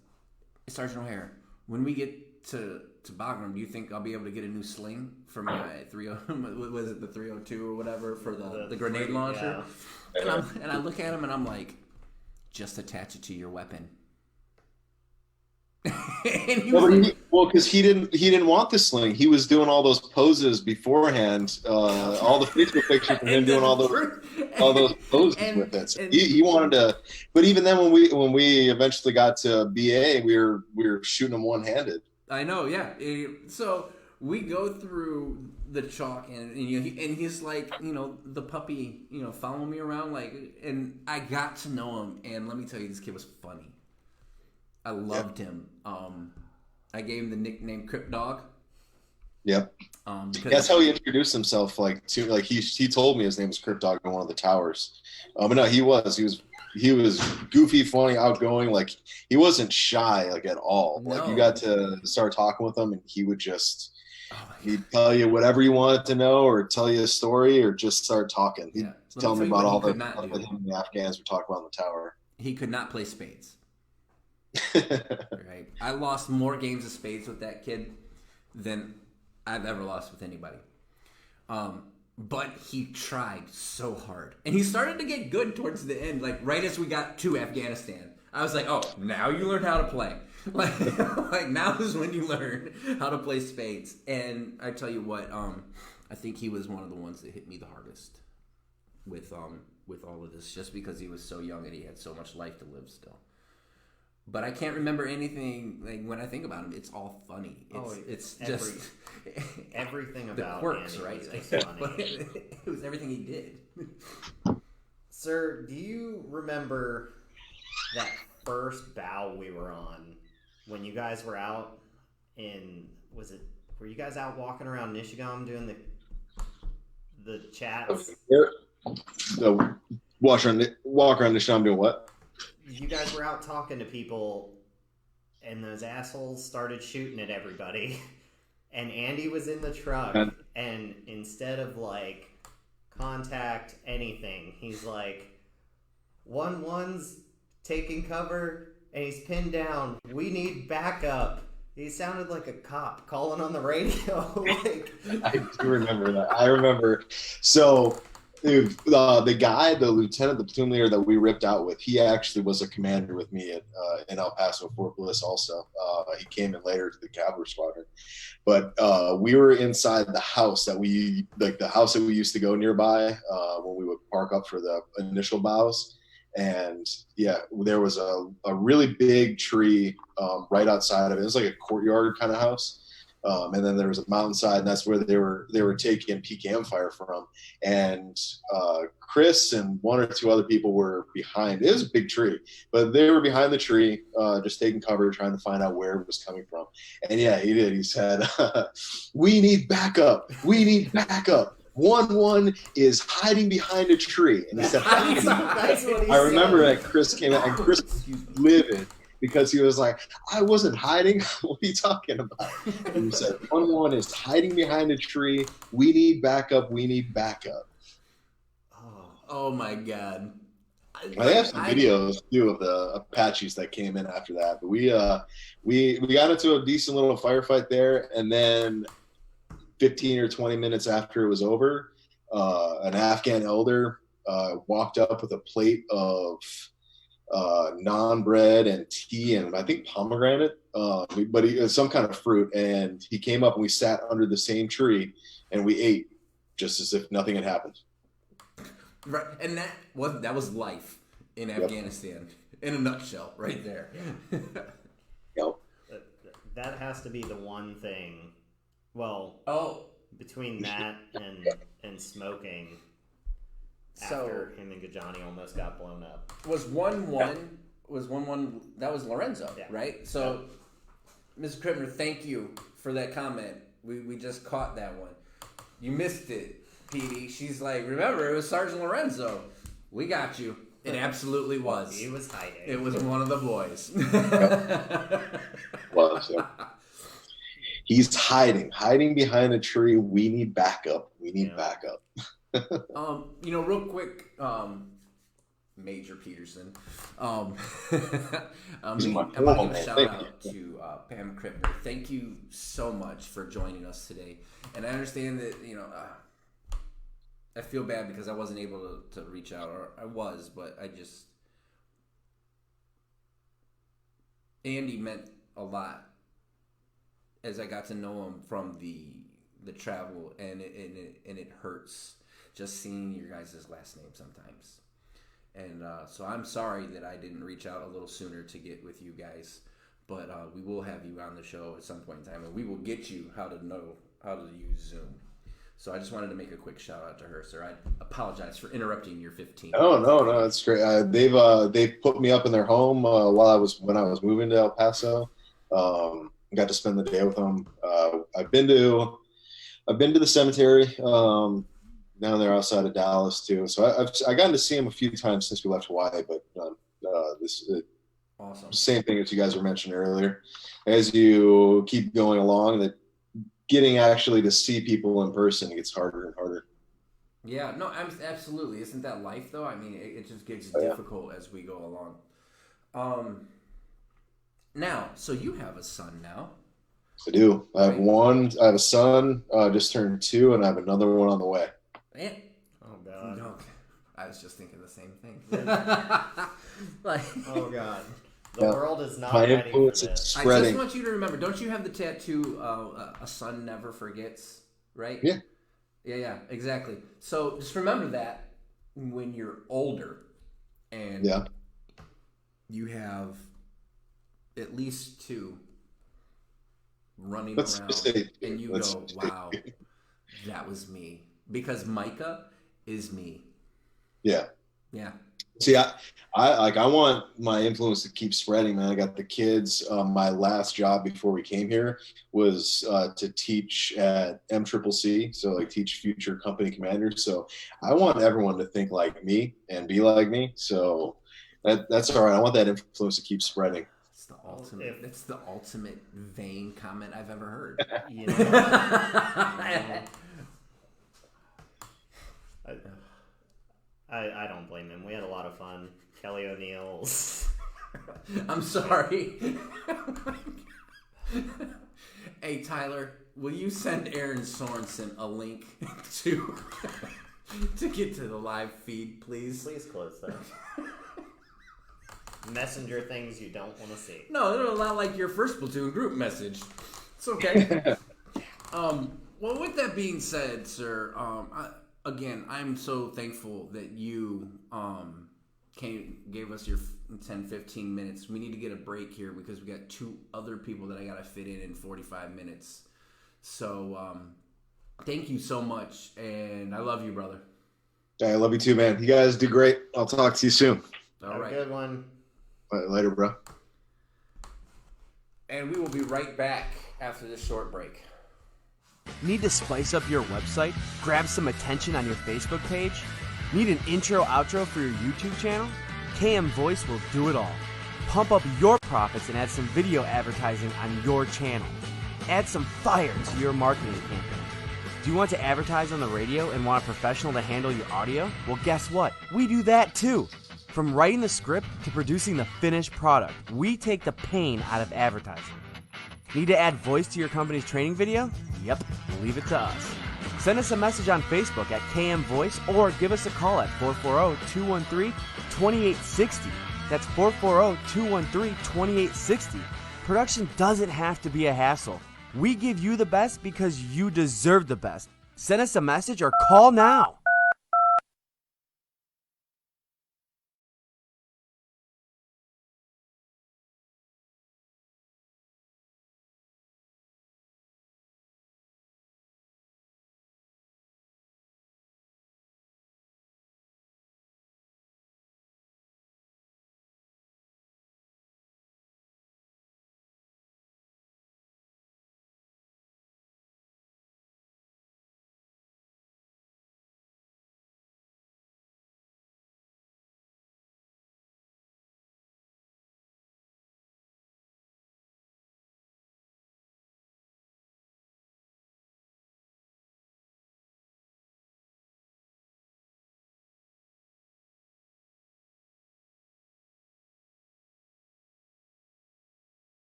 Sergeant O'Hare, when we get to Bagram, do you think I'll be able to get a new sling for my 30? Was it the 302 or whatever for the grenade launcher? Yeah. And I look at him and I'm like, just attach it to your weapon. And he was because he didn't want the sling. He was doing all those poses beforehand, all the Facebook pictures of him doing all those poses with it. So he wanted to, but even then, when we eventually got to BA, we were shooting him one-handed. I know, yeah. So we go through the chalk, and he's like, the puppy, following me around, like, and I got to know him, and let me tell you, this kid was funny. I loved him. I gave him the nickname Crip Dog. Yep. That's how he introduced himself. He told me his name was Crip Dog in one of the towers. But no, he was goofy, funny, outgoing. Like, he wasn't shy at all. No. Like, you got to start talking with him, and he would just he'd tell you whatever you wanted to know, or tell you a story, or just start talking. He'd tell me about all the him and the Afghans would talk about in the tower. He could not play spades. Right. I lost more games of spades with that kid than I've ever lost with anybody. But he tried so hard. And he started to get good towards the end, like right as we got to Afghanistan. I was like, oh, now you learn how to play. Like now is when you learn how to play spades. And I tell you what, I think he was one of the ones that hit me the hardest with all of this, just because he was so young and he had so much life to live still. But I can't remember anything. Like, when I think about him, it's all funny. It's just everything about the quirks, Andy right? was just funny. It was everything he did. Sir, do you remember that first bow we were on when you guys were out were you guys out walking around Michigan doing the chats? Walk around Nisham doing what? You guys were out talking to people, and those assholes started shooting at everybody. And Andy was in the truck, and instead of contact anything, he's like, 1-1's taking cover, and he's pinned down. We need backup. He sounded like a cop calling on the radio. I do remember that. I remember. So the lieutenant, the platoon leader that we ripped out with, he actually was a commander with me in El Paso, Fort Bliss also. He came in later to the cavalry squadron. But we were inside the house that we used to go nearby when we would park up for the initial bows. And yeah, there was a really big tree right outside of it. It was like a courtyard kind of house. And then there was a mountainside, and that's where they were taking PKM fire from. And Chris and one or two other people were behind. It was a big tree, but they were behind the tree, just taking cover, trying to find out where it was coming from. And yeah, he did. He said, "We need backup. We need backup. 1-1 is hiding behind a tree." And he said, that's what he I remember that Chris came out, and Chris was livid. Because he was like, I wasn't hiding. What are you talking about? And he said, 1-1 is hiding behind a tree. We need backup. We need backup. Oh my God. I have some videos too of the Apaches that came in after that. But we got into a decent little firefight there, and then 15 or 20 minutes after it was over, an Afghan elder walked up with a plate of naan bread and tea and I think pomegranate, but he some kind of fruit, and he came up and we sat under the same tree and we ate just as if nothing had happened. Right, and that was life in Afghanistan in a nutshell, right there. Yep. That has to be the one thing. Well, between that and smoking. After him and Gajani almost got blown up. Was 1-1 that was Lorenzo, right? So, Mr. Krippner, thank you for that comment. We just caught that one. You missed it, Petey. She's like, remember, it was Sergeant Lorenzo. We got you. It absolutely was. He was hiding. It was one of the boys. Was, yeah. He's hiding behind a tree. We need backup. Backup. Real quick, Major Peterson. I'm gonna give a shout out to Pam Krippner. Thank you so much for joining us today. And I understand that I feel bad because I wasn't able to reach out, or I was, but Andy meant a lot as I got to know him from the travel, and it hurts just seeing your guys' last name sometimes. And so I'm sorry that I didn't reach out a little sooner to get with you guys, but we will have you on the show at some point in time, and we will get you how to use Zoom. So I just wanted to make a quick shout out to her, sir. I apologize for interrupting your 15. No, that's great. They've put me up in their home when I was moving to El Paso. Got to spend the day with them. I've been to the cemetery down there outside of Dallas too. So I gotten to see him a few times since we left Hawaii. But awesome. Same thing as you guys were mentioning earlier. As you keep going along, that getting actually to see people in person gets harder and harder. Yeah, no, absolutely. Isn't that life though? I mean, it just gets difficult as we go along. Now, so you have a son now. I do. I have one. I have a son, just turned 2, and I have another one on the way. Man. Oh God. No, I was just thinking the same thing. Oh God. The world is not my ready influence for this. is spreading. I just want you to remember. Don't you have the tattoo? A son never forgets, right? Yeah. Yeah, exactly. So just remember that when you're older, and you have at least 2 running around, and you go, "Wow, that was me," because Micah is me. Yeah. See, I want my influence to keep spreading, man. I got the kids. My last job before we came here was to teach at MCCC, so like teach future company commanders. So I want everyone to think like me and be like me. So that's all right. I want that influence to keep spreading. It's the ultimate. It's the ultimate vain comment I've ever heard. I don't blame him. We had a lot of fun. Kelly O'Neill's. I'm sorry. Hey, Tyler, will you send Aaron Sorensen a link to get to the live feed, please? Please close that. Messenger things you don't want to see. No, they're a lot like your first platoon group message. It's okay. Well, with that being said, sir, again, I'm so thankful that you gave us your 10, 15 minutes. We need to get a break here because we got 2 other people that I got to fit in 45 minutes. So thank you so much, and I love you, brother. I love you too, man. You guys do great. I'll talk to you soon. All right. Have a good one. Later, bro. And we will be right back after this short break. Need to spice up your website? Grab some attention on your Facebook page? Need an intro, outro for your YouTube channel? KM Voice will do it all. Pump up your profits and add some video advertising on your channel. Add some fire to your marketing campaign. Do you want to advertise on the radio and want a professional to handle your audio? Well, guess what? We do that too. From writing the script to producing the finished product, we take the pain out of advertising. Need to add voice to your company's training video? Yep, leave it to us. Send us a message on Facebook at KM Voice or give us a call at 440-213-2860. That's 440-213-2860. Production doesn't have to be a hassle. We give you the best because you deserve the best. Send us a message or call now.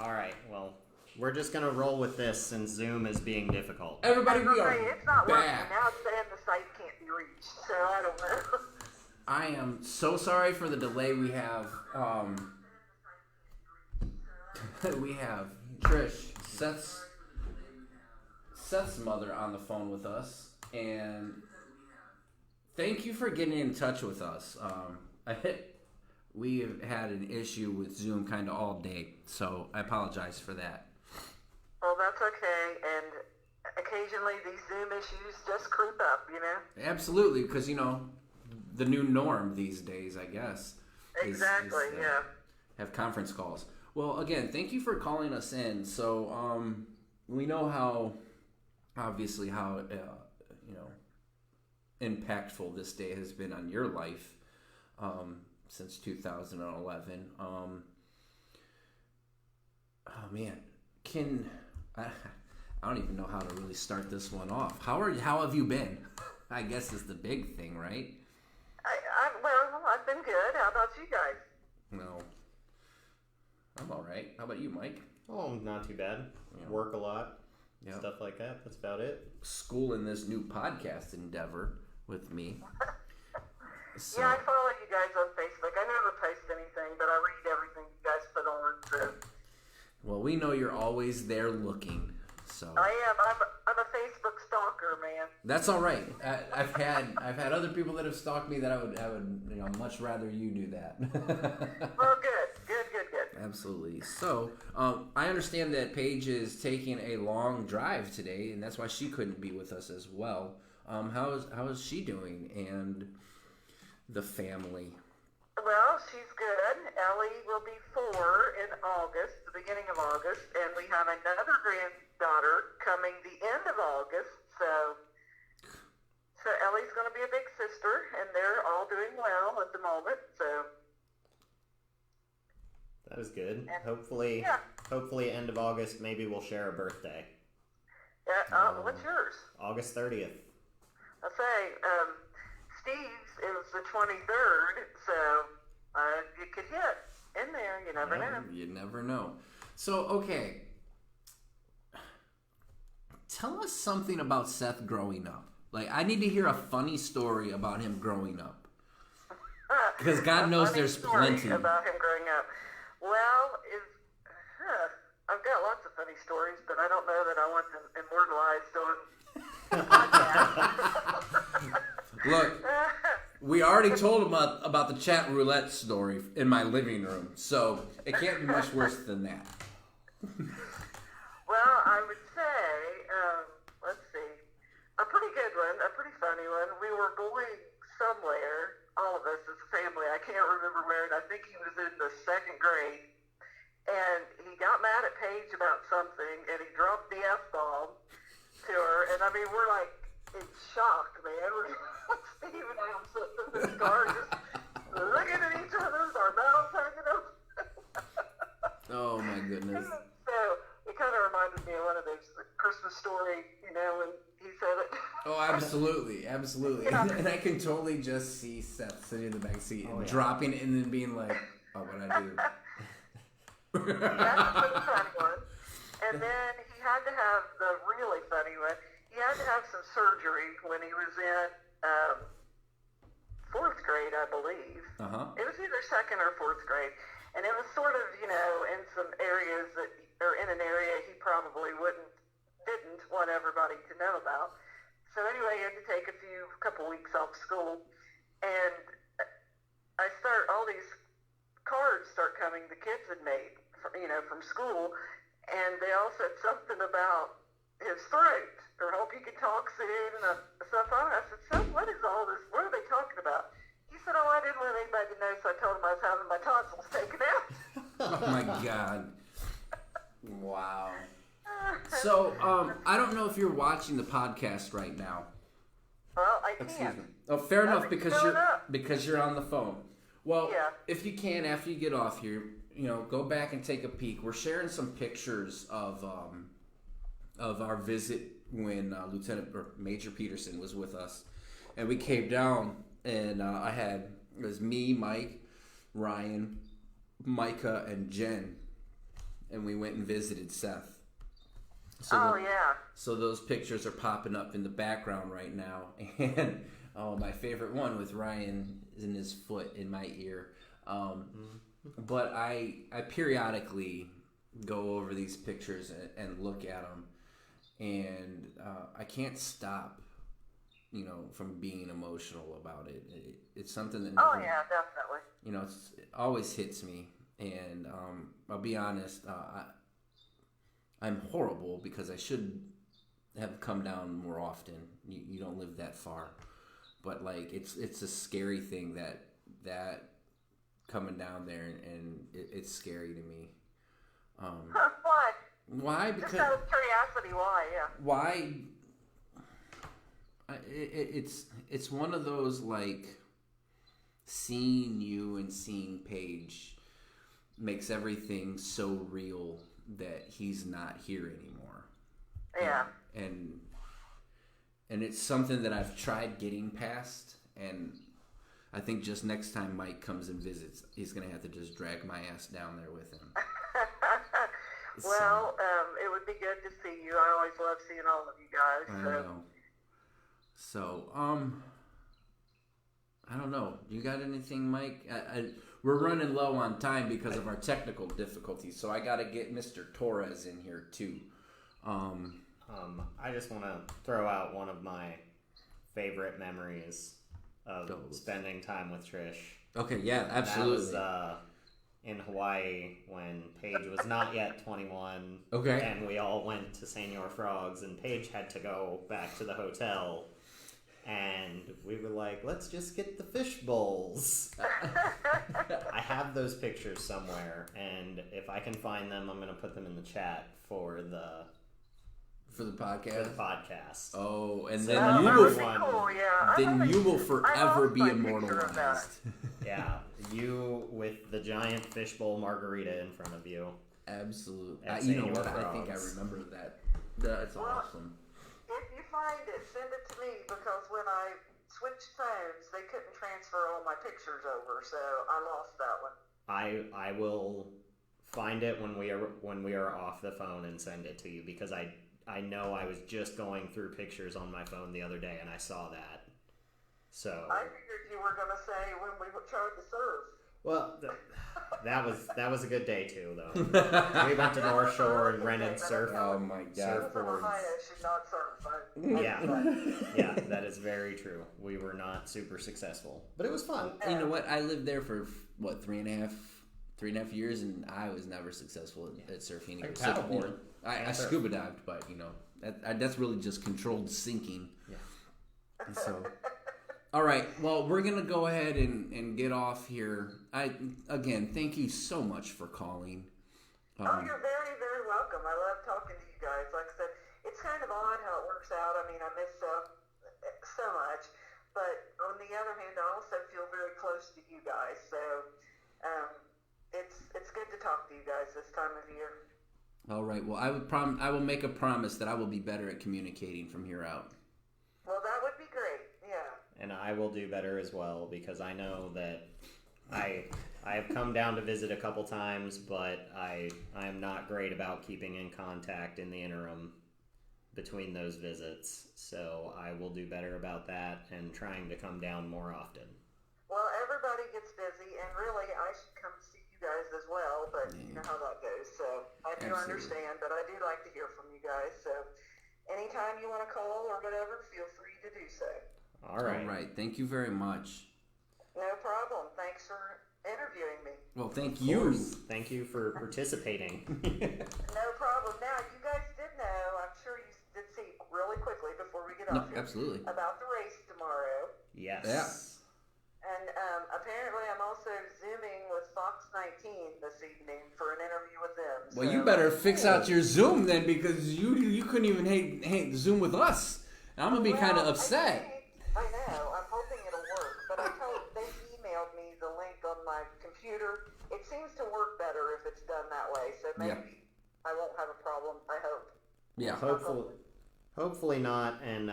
All right, well, we're just going to roll with this since Zoom is being difficult. Everybody, we are It's not working. back. Now it's saying the site can't be reached, so I don't know. I am so sorry for the delay. We have we have Trish, Seth's mother, on the phone with us, and thank you for getting in touch with us. We have had an issue with Zoom kind of all day, so I apologize for that. Well, that's okay, and occasionally these Zoom issues just creep up, you know? Absolutely, because, you know, the new norm these days, I guess. Exactly, yeah. Have conference calls. Well, again, thank you for calling us in. So, we know how, obviously, how, you know, impactful this day has been on your life since 2011. Oh, man. I don't even know how to really start this one off. How have you been? I guess is the big thing, right? Well, I've been good. How about you guys? No. I'm all right. How about you, Mike? Oh, not too bad. Yeah. Work a lot. Yep. Stuff like that. That's about it. School in this new podcast endeavor with me. So, Yeah, I follow you guys on Facebook. I never post anything, but I read everything you guys put on. So. well, we know you're always there looking. So I am. I'm a Facebook stalker, man. that's all right. I've had other people that have stalked me that I would you know much rather you do that. Well, good. Absolutely. So I understand that Paige is taking a long drive today, and that's why she couldn't be with us as well. How is she doing and the family? Well, she's good. Ellie will be 4 in August, the beginning of August, and we have another granddaughter coming the end of August. So Ellie's going to be a big sister, and they're all doing well at the moment. So That is good. And- Hopefully, yeah. hopefully, end of August, maybe we'll share a birthday. What's yours? August 30th. I say Steve's is the 23rd, so you could hit in there. You never know. You never know. So okay, tell us something about Seth growing up. Like, I need to hear a funny story about him growing up. Because God knows Funny there's story plenty. about him growing up. Well, I've got lots of funny stories, but I don't know that I want them immortalized on podcast. Look, we already told him about the chat roulette story in my living room, so it can't be much worse than that. Well, I would say, let's see, a pretty good one, a pretty funny one. We were going somewhere, all of us as a family. I can't remember where, and I think he was in the 2nd grade. And he got mad at Paige about something, and he dropped the F-bomb to her. And I mean, we're like in shock, man. We're Steve and I am sitting in this car just looking at each other, our mouths hanging up. Oh my goodness. So it kind of reminded me of one of those Christmas story, you know, when he said it. Oh, absolutely, absolutely. Yeah. And I can totally just see Seth sitting in the back seat and Oh, yeah. dropping it and then being like, "Oh, what'd I do?" That's a pretty funny one. And then he had to have the really funny one. He had to have some surgery when he was in 4th grade, I believe. It was either 2nd or 4th grade. And it was sort of, you know, in some areas that, or in an area he probably didn't want everybody to know about. So anyway, he had to take a couple weeks off school. And all these cards start coming the kids had made, you know, from school, and they all said something about his throat, or hope he can talk soon, and stuff on it. I said, so what is all this? What are they talking about? He said, oh, I didn't want anybody to know, so I told him I was having my tonsils taken out. Oh my God! Wow. So I don't know if you're watching the podcast right now. Well, I Excuse can't. me. Oh, fair enough, Nothing's because showing up. you're on the phone. Well, Yeah. if you can, after you get off here, you know, go back and take a peek. We're sharing some pictures of our visit when Major Peterson was with us, and we came down, and it was me, Mike, Ryan, Micah, and Jen, and we went and visited Seth. So yeah. So those pictures are popping up in the background right now, and my favorite one with Ryan is in his foot in my ear. But I periodically go over these pictures and look at them, and I can't stop, from being emotional about it. It's something that Oh yeah, definitely. it always hits me, and I'll be honest, I'm horrible because I should have come down more often. You don't live that far, but like it's a scary thing that coming down there, and it's scary to me. Why? Why? Because Just out of curiosity, why? Yeah. why? It's one of those, like, seeing you and seeing Paige makes everything so real that he's not here anymore. Yeah. And it's something that I've tried getting past, and I think just next time Mike comes and visits, he's gonna have to just drag my ass down there with him. Well, it would be good to see you. I always love seeing all of you guys. I know. So, I don't know. You got anything, Mike? We're running low on time because of our technical difficulties, so I got to get Mr. Torres in here too. I just want to throw out one of my favorite memories of spending time with Trish. Okay, yeah, absolutely. That was in Hawaii when Paige was not yet 21. Okay. And we all went to Senor Frogs, and Paige had to go back to the hotel. And we were like, let's just get the fish bowls. I have those pictures somewhere, and if I can find them, I'm going to put them in the chat for the podcast. Oh, and So then that you would will. be cool, yeah. Then you will I forever lost be my picture of that. immortalized. Yeah, you with the giant fishbowl margarita in front of you. Absolutely. At You know Senor what? I think I Frogs. remember that. That's Well, awesome. If you find it, send it to me, because when I switched phones, they couldn't transfer all my pictures over, so I lost that one. I will find it when we are off the phone and send it to you, because I know I was just going through pictures on my phone the other day and I saw that. So I figured you were going to say when we tried to surf. well, that was a good day too, though. We went to North Shore and rented Oh my God. Ohio should not surf. Yeah, that is very true. We were not super successesscussful, but it was fun. You know what? I lived there for what, 3.5 years, and I was never successful at surfing. Like paddleboard. I scuba dived, but that's really just controlled sinking. Yeah. And so, all right. Well, we're gonna go ahead and get off here. Again, thank you so much for calling. Oh, you're very, very welcome. I love talking to you guys. Like I said, it's kind of odd how it works out. I mean, I miss so much, but on the other hand, I also feel very close to you guys. So it's good to talk to you guys this time of year. All right. Well, I will make a promise that I will be better at communicating from here out. Well, that would be great. Yeah. And I will do better as well, because I know that I have come down to visit a couple times, but I am not great about keeping in contact in the interim between those visits. So I will do better about that and trying to come down more often. Well, everybody gets busy, and really, I should come see you guys as well, but you know how that goes. So I do understand, but I do like to hear from you guys. So anytime you want to call or whatever, feel free to do so. All right. All right. Thank you very much. No problem. Thanks for interviewing me. Well, thank Of you. course. Thank you for participating. No problem. Now, you guys did know, I'm sure you did see really quickly before we get off here, Absolutely. about the race tomorrow. Yes. Yeah. And apparently I'm also Zooming with Fox 19 this evening for an interview with them. Well, so you better fix out your Zoom then, because you couldn't even hang Zoom with us. I'm gonna be kind of upset. I know. I'm hoping it'll work. But they emailed me the link on my computer. It seems to work better if it's done that way. So maybe I won't have a problem. I hope. Yeah. Hopefully not. And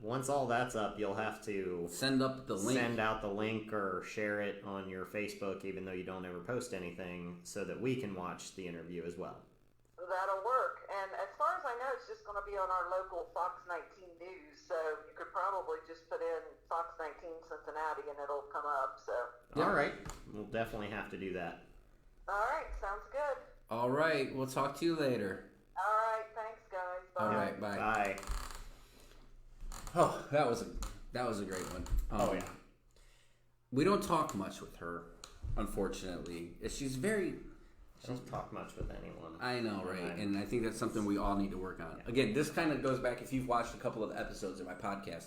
once all that's up, you'll have to Send out the link or share it on your Facebook, even though you don't ever post anything, so that we can watch the interview as well. that'll work. And as far as I know, it's just going to be on our local Fox 19 News. So you could probably just put in Fox 19 Cincinnati and it'll come up. So. All right. We'll definitely have to do that. All right. Sounds good. All right. We'll talk to you later. All right. Thanks, guys. Bye. All right. Bye. Bye. Oh, that was a great one. Oh, yeah. We don't talk much with her, unfortunately. She's very... I don't talk much with anyone. I know, right? And I think that's something we all need to work on. Again, this kind of goes back, if you've watched a couple of episodes of my podcast,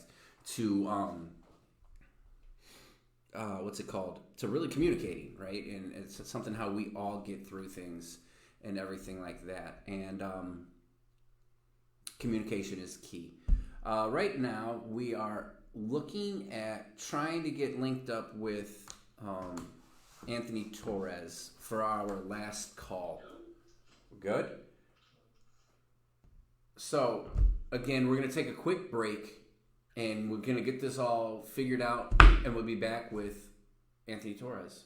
to what's it called? To really communicating, right? And it's something how we all get through things and everything like that. And communication is key. Right now, we are looking at trying to get linked up with Anthony Torres for our last call. Good? So, again, we're going to take a quick break, and we're going to get this all figured out, and we'll be back with Anthony Torres.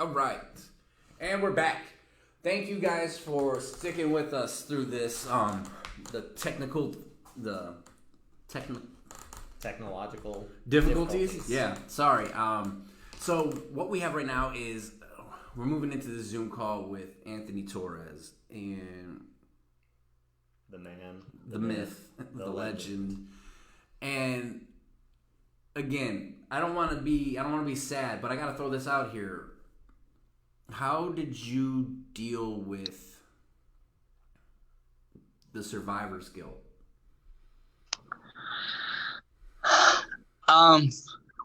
All right. And we're back. Thank you guys for sticking with us through this, technological difficulties. Yeah, sorry. So what we have right now is we're moving into the Zoom call with Anthony Torres and the man, the myth, the legend. And again, I don't want to be sad, but I got to throw this out here. How did you deal with the survivor's guilt?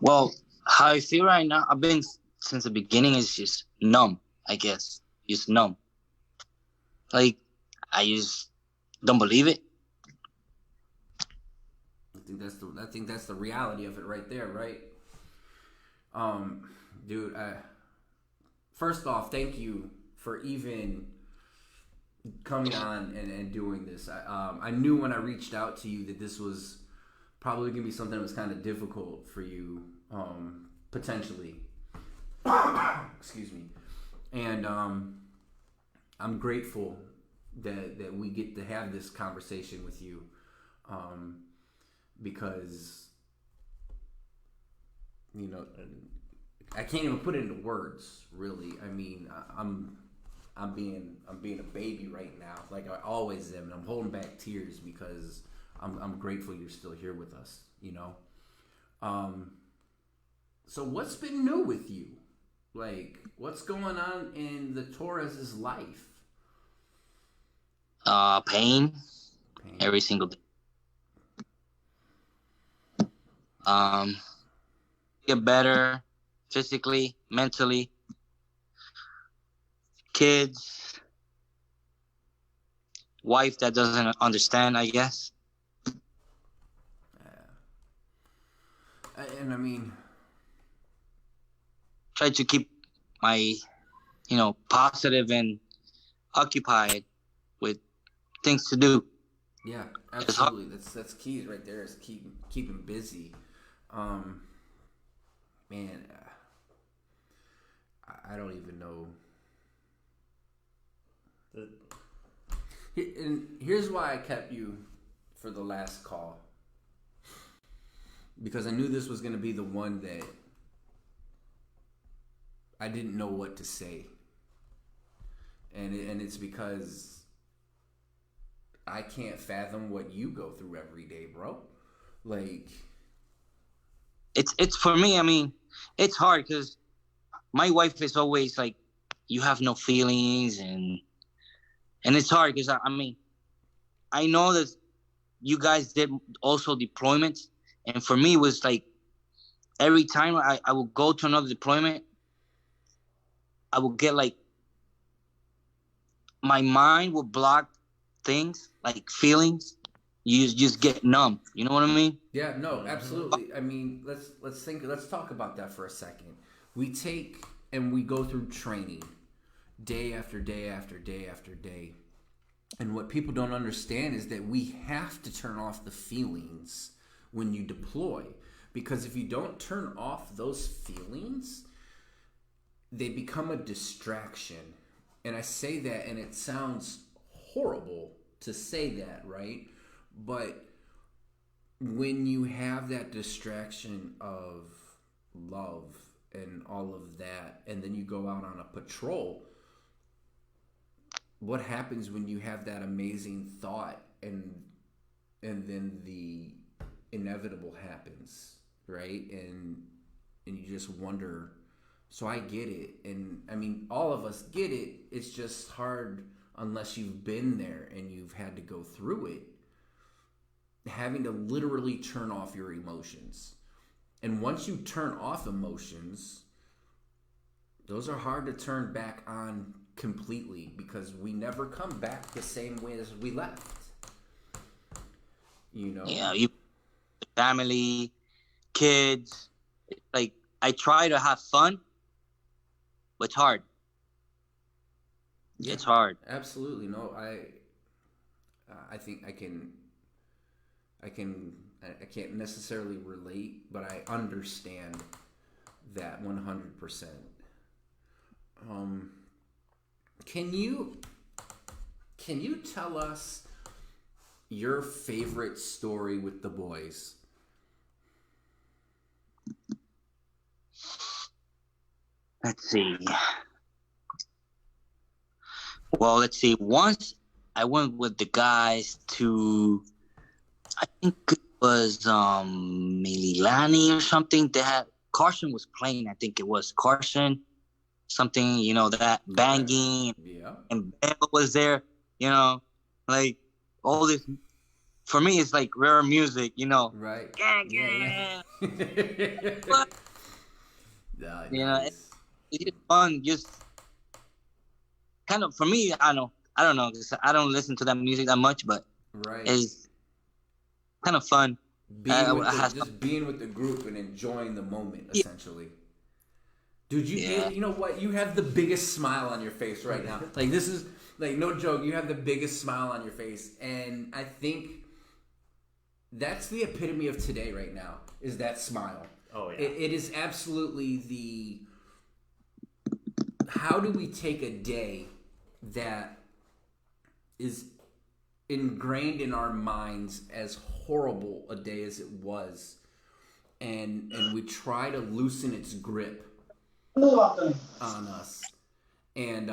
Well, how I feel right now, I've been since the beginning is just numb, I guess. Just numb. Like, I just don't believe it. I think that's the reality of it right there, right? Dude, first off, thank you for even coming on and doing this. I knew when I reached out to you that this was probably gonna be something that was kind of difficult for you, potentially. Excuse me. And I'm grateful that we get to have this conversation with you, because you know, I can't even put it into words, really. I mean, I'm being a baby right now, like I always am, and I'm holding back tears because I'm grateful you're still here with us, you know. So what's been new with you? Like, what's going on in the Torres' life? Pain every single day. Get better physically, mentally. Kids, wife that doesn't understand, I guess. And I mean, try to keep my, positive and occupied with things to do. Yeah, absolutely. That's key right there. Is keeping busy. Man, I don't even know. And here's why I kept you for the last call, because I knew this was going to be the one that I didn't know what to say, and it's because I can't fathom what you go through every day, bro. Like, it's for me. I mean, it's hard because my wife is always like, "You have no feelings," and it's hard because I know that you guys did also deployments, and for me it was like every time I would go to another deployment, I would get like my mind would block things like feelings. You just get numb. You know what I mean? Yeah, no, absolutely. I mean, let's talk about that for a second. We take and we go through training day after day after day after day. And what people don't understand is that we have to turn off the feelings when you deploy. Because if you don't turn off those feelings, they become a distraction. And I say that, and it sounds horrible to say that, right? But when you have that distraction of love and all of that, and then you go out on a patrol, what happens when you have that amazing thought and then the inevitable happens, right? And you just wonder. So I get it, and I mean, all of us get it. It's just hard unless you've been there and you've had to go through it, having to literally turn off your emotions. And once you turn off emotions, those are hard to turn back on completely, because we never come back the same way as we left. You know? Yeah, family, kids. Like, I try to have fun, but it's hard. Yeah, it's hard. Absolutely. No, I think I can't necessarily relate, but I understand that 100%. Can you tell us your favorite story with the Boyz? Let's see. Well, let's see. Once I went with the guys to, I think it was Mililani or something. They had Carson was playing. I think it was Carson. Something, that banging. Yeah. And Bell was there. Like all this. For me, it's like rare music. Right. Gang. Yeah. But, Nice. it's fun. Just kind of for me. I don't know. 'Cause I don't listen to that music that much, but right. it's kind of fun. just being with the group and enjoying the moment, essentially. Dude, you know what? You have the biggest smile on your face right now. Like, this is, like, no joke. You have the biggest smile on your face. And I think that's the epitome of today right now, is that smile. Oh, yeah. It is absolutely how do we take a day that is ingrained in our minds as horrible a day as it was, and we try to loosen its grip on us, and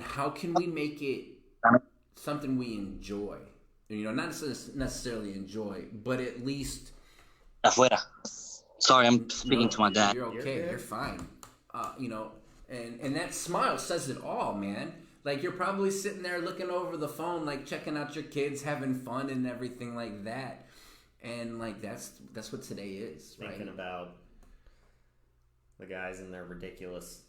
how can we make it something we enjoy? You know, not necessarily enjoy, but at least afuera. Sorry, I'm speaking to my dad. You're okay. You're fine. You know, and that smile says it all, man. Like, you're probably sitting there looking over the phone, like checking out your kids, having fun and everything like that. And like that's what today is, right? Thinking about the guys in their ridiculous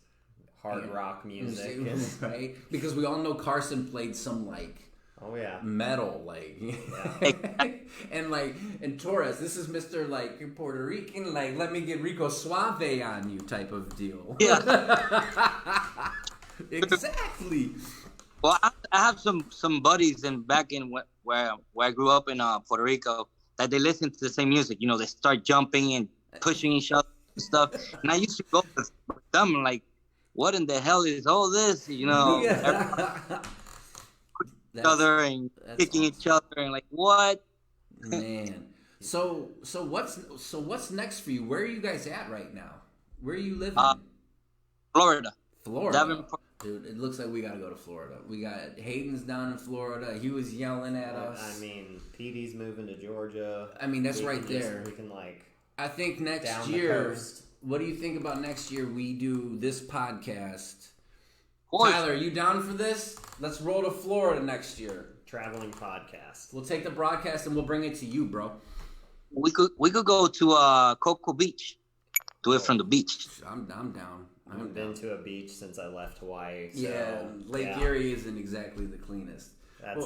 hard rock music, right? Because we all know Carson played some like metal, like and Torres, this is Mr. like Puerto Rican, like let me get Rico Suave on you type of deal. Yeah. Exactly. Well, I have some buddies back in where I grew up in Puerto Rico that they listen to the same music. You know, they start jumping and pushing each other and stuff. And I used to go with them and like, what in the hell is all this? You know, each other and kicking each other and like what? Man. So what's next for you? Where are you guys at right now? Where are you living? Florida. Davenport. Dude, it looks like we gotta go to Florida. We got Hayden's down in Florida. He was yelling at us. I mean, Petey's moving to Georgia. I mean, that's right there. We can like. I think next year. What do you think about next year? We do this podcast. Tyler, are you down for this? Let's roll to Florida next year. Traveling podcast. We'll take the broadcast and we'll bring it to you, bro. We could go to Cocoa Beach. Do it from the beach. I'm down. I haven't been to a beach since I left Hawaii. So, yeah, Lake Erie isn't exactly the cleanest. That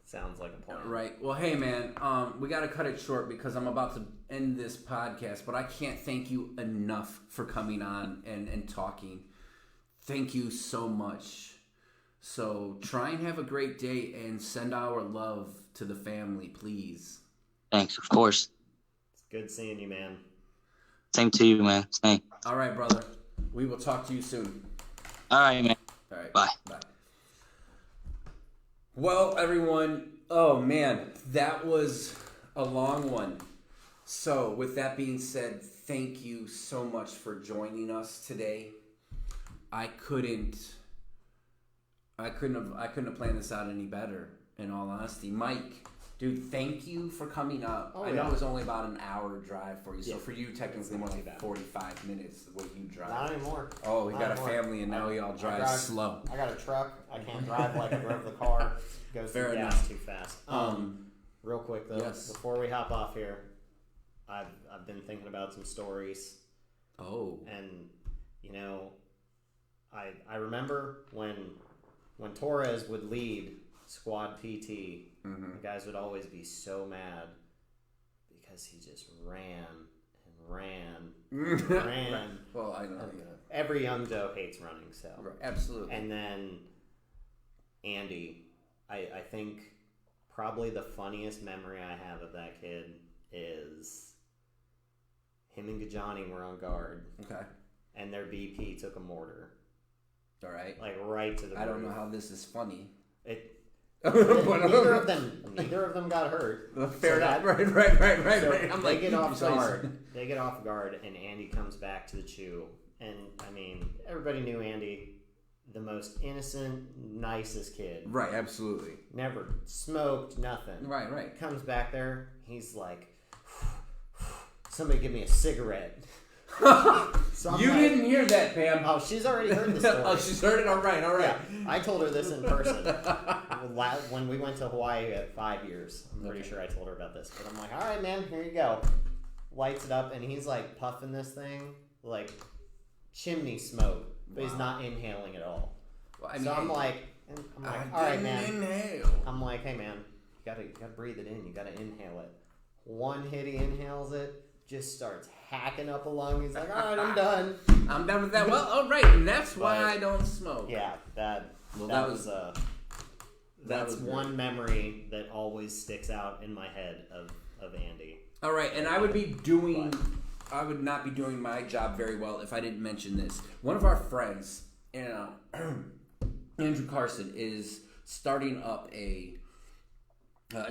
sounds like a plan. Right. Well, hey, man, we got to cut it short because I'm about to end this podcast, but I can't thank you enough for coming on and talking. Thank you so much. So try and have a great day and send our love to the family, please. Thanks, of course. It's good seeing you, man. Same to you, man. Same. All right, brother. We will talk to you soon. All right, man. All right. Bye. Well, everyone, oh man, that was a long one. So, with that being said, thank you so much for joining us today. I couldn't have planned this out any better, in all honesty. Mike, dude, thank you for coming up. I know it was only about an hour drive for you, so for you, technically more like 45 minutes the way you drive. Not anymore. Oh, he got a family, and now he all drives slow. I got a truck. I can't drive like I drove the car. Goes through gas too fast. Real quick though, before we hop off here, I've been thinking about some stories. Oh. And you know, I remember when Torres would lead squad PT. Mm-hmm. The guys would always be so mad because he just ran and ran. Well, I know. Every young Joe hates running, so absolutely. And then Andy, I think probably the funniest memory I have of that kid is him and Gajani were on guard. Okay. And their BP took a mortar. All right. Like right to the. I don't know how this is funny. Neither of them got hurt. Fair enough. Right. I'm like, they get off guard. They get off guard, and Andy comes back to the chew. And I mean, everybody knew Andy, the most innocent, nicest kid. Right, absolutely. Never smoked, nothing. Right. Comes back there, he's like, somebody give me a cigarette. So you didn't hear that, Pam. Oh, she's already heard the story. Oh, she's heard it? All right. Yeah, I told her this in person. When we went to Hawaii at 5 years. I'm pretty sure I told her about this. But I'm like, all right, man, here you go. Lights it up, and he's like puffing this thing like chimney smoke, but he's not inhaling at all. Well, I mean, so I'm like, all right, man. Inhale. I'm like, hey, man, you gotta breathe it in. You gotta inhale it. One hit, he inhales it, just starts hacking up a lung. He's like, all right, I'm done. I'm done with that. Well, all right, and that's why I don't smoke. Yeah, that was that's one memory that always sticks out in my head of Andy. All right, and I would not be doing my job very well if I didn't mention this. One of our friends, Andrew Carson, is starting up a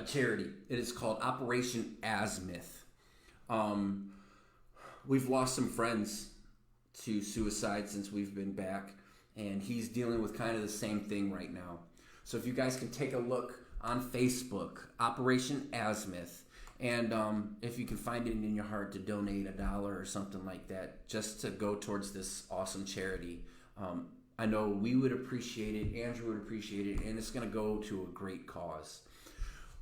charity. It is called Operation Azimuth. We've lost some friends to suicide since we've been back, and he's dealing with kind of the same thing right now. So if you guys can take a look on Facebook, Operation Azimuth, and if you can find it in your heart to donate $1 or something like that, just to go towards this awesome charity. I know we would appreciate it, Andrew would appreciate it, and it's going to go to a great cause.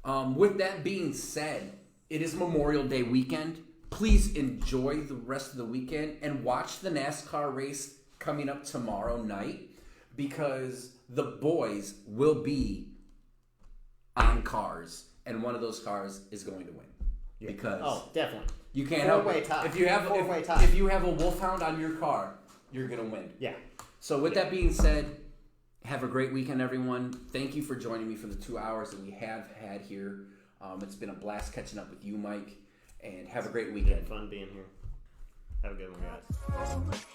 With that being said, it is Memorial Day weekend. Please enjoy the rest of the weekend and watch the NASCAR race coming up tomorrow night, because the Boyz will be on cars, and one of those cars is going to win. Yeah. Because definitely, you can't help it. If you have a wolfhound on your car, you're gonna win. Yeah. So with that being said, have a great weekend, everyone. Thank you for joining me for the 2 hours that we have had here. It's been a blast catching up with you, Mike, and have a great weekend. Fun being here. Have a good one, guys.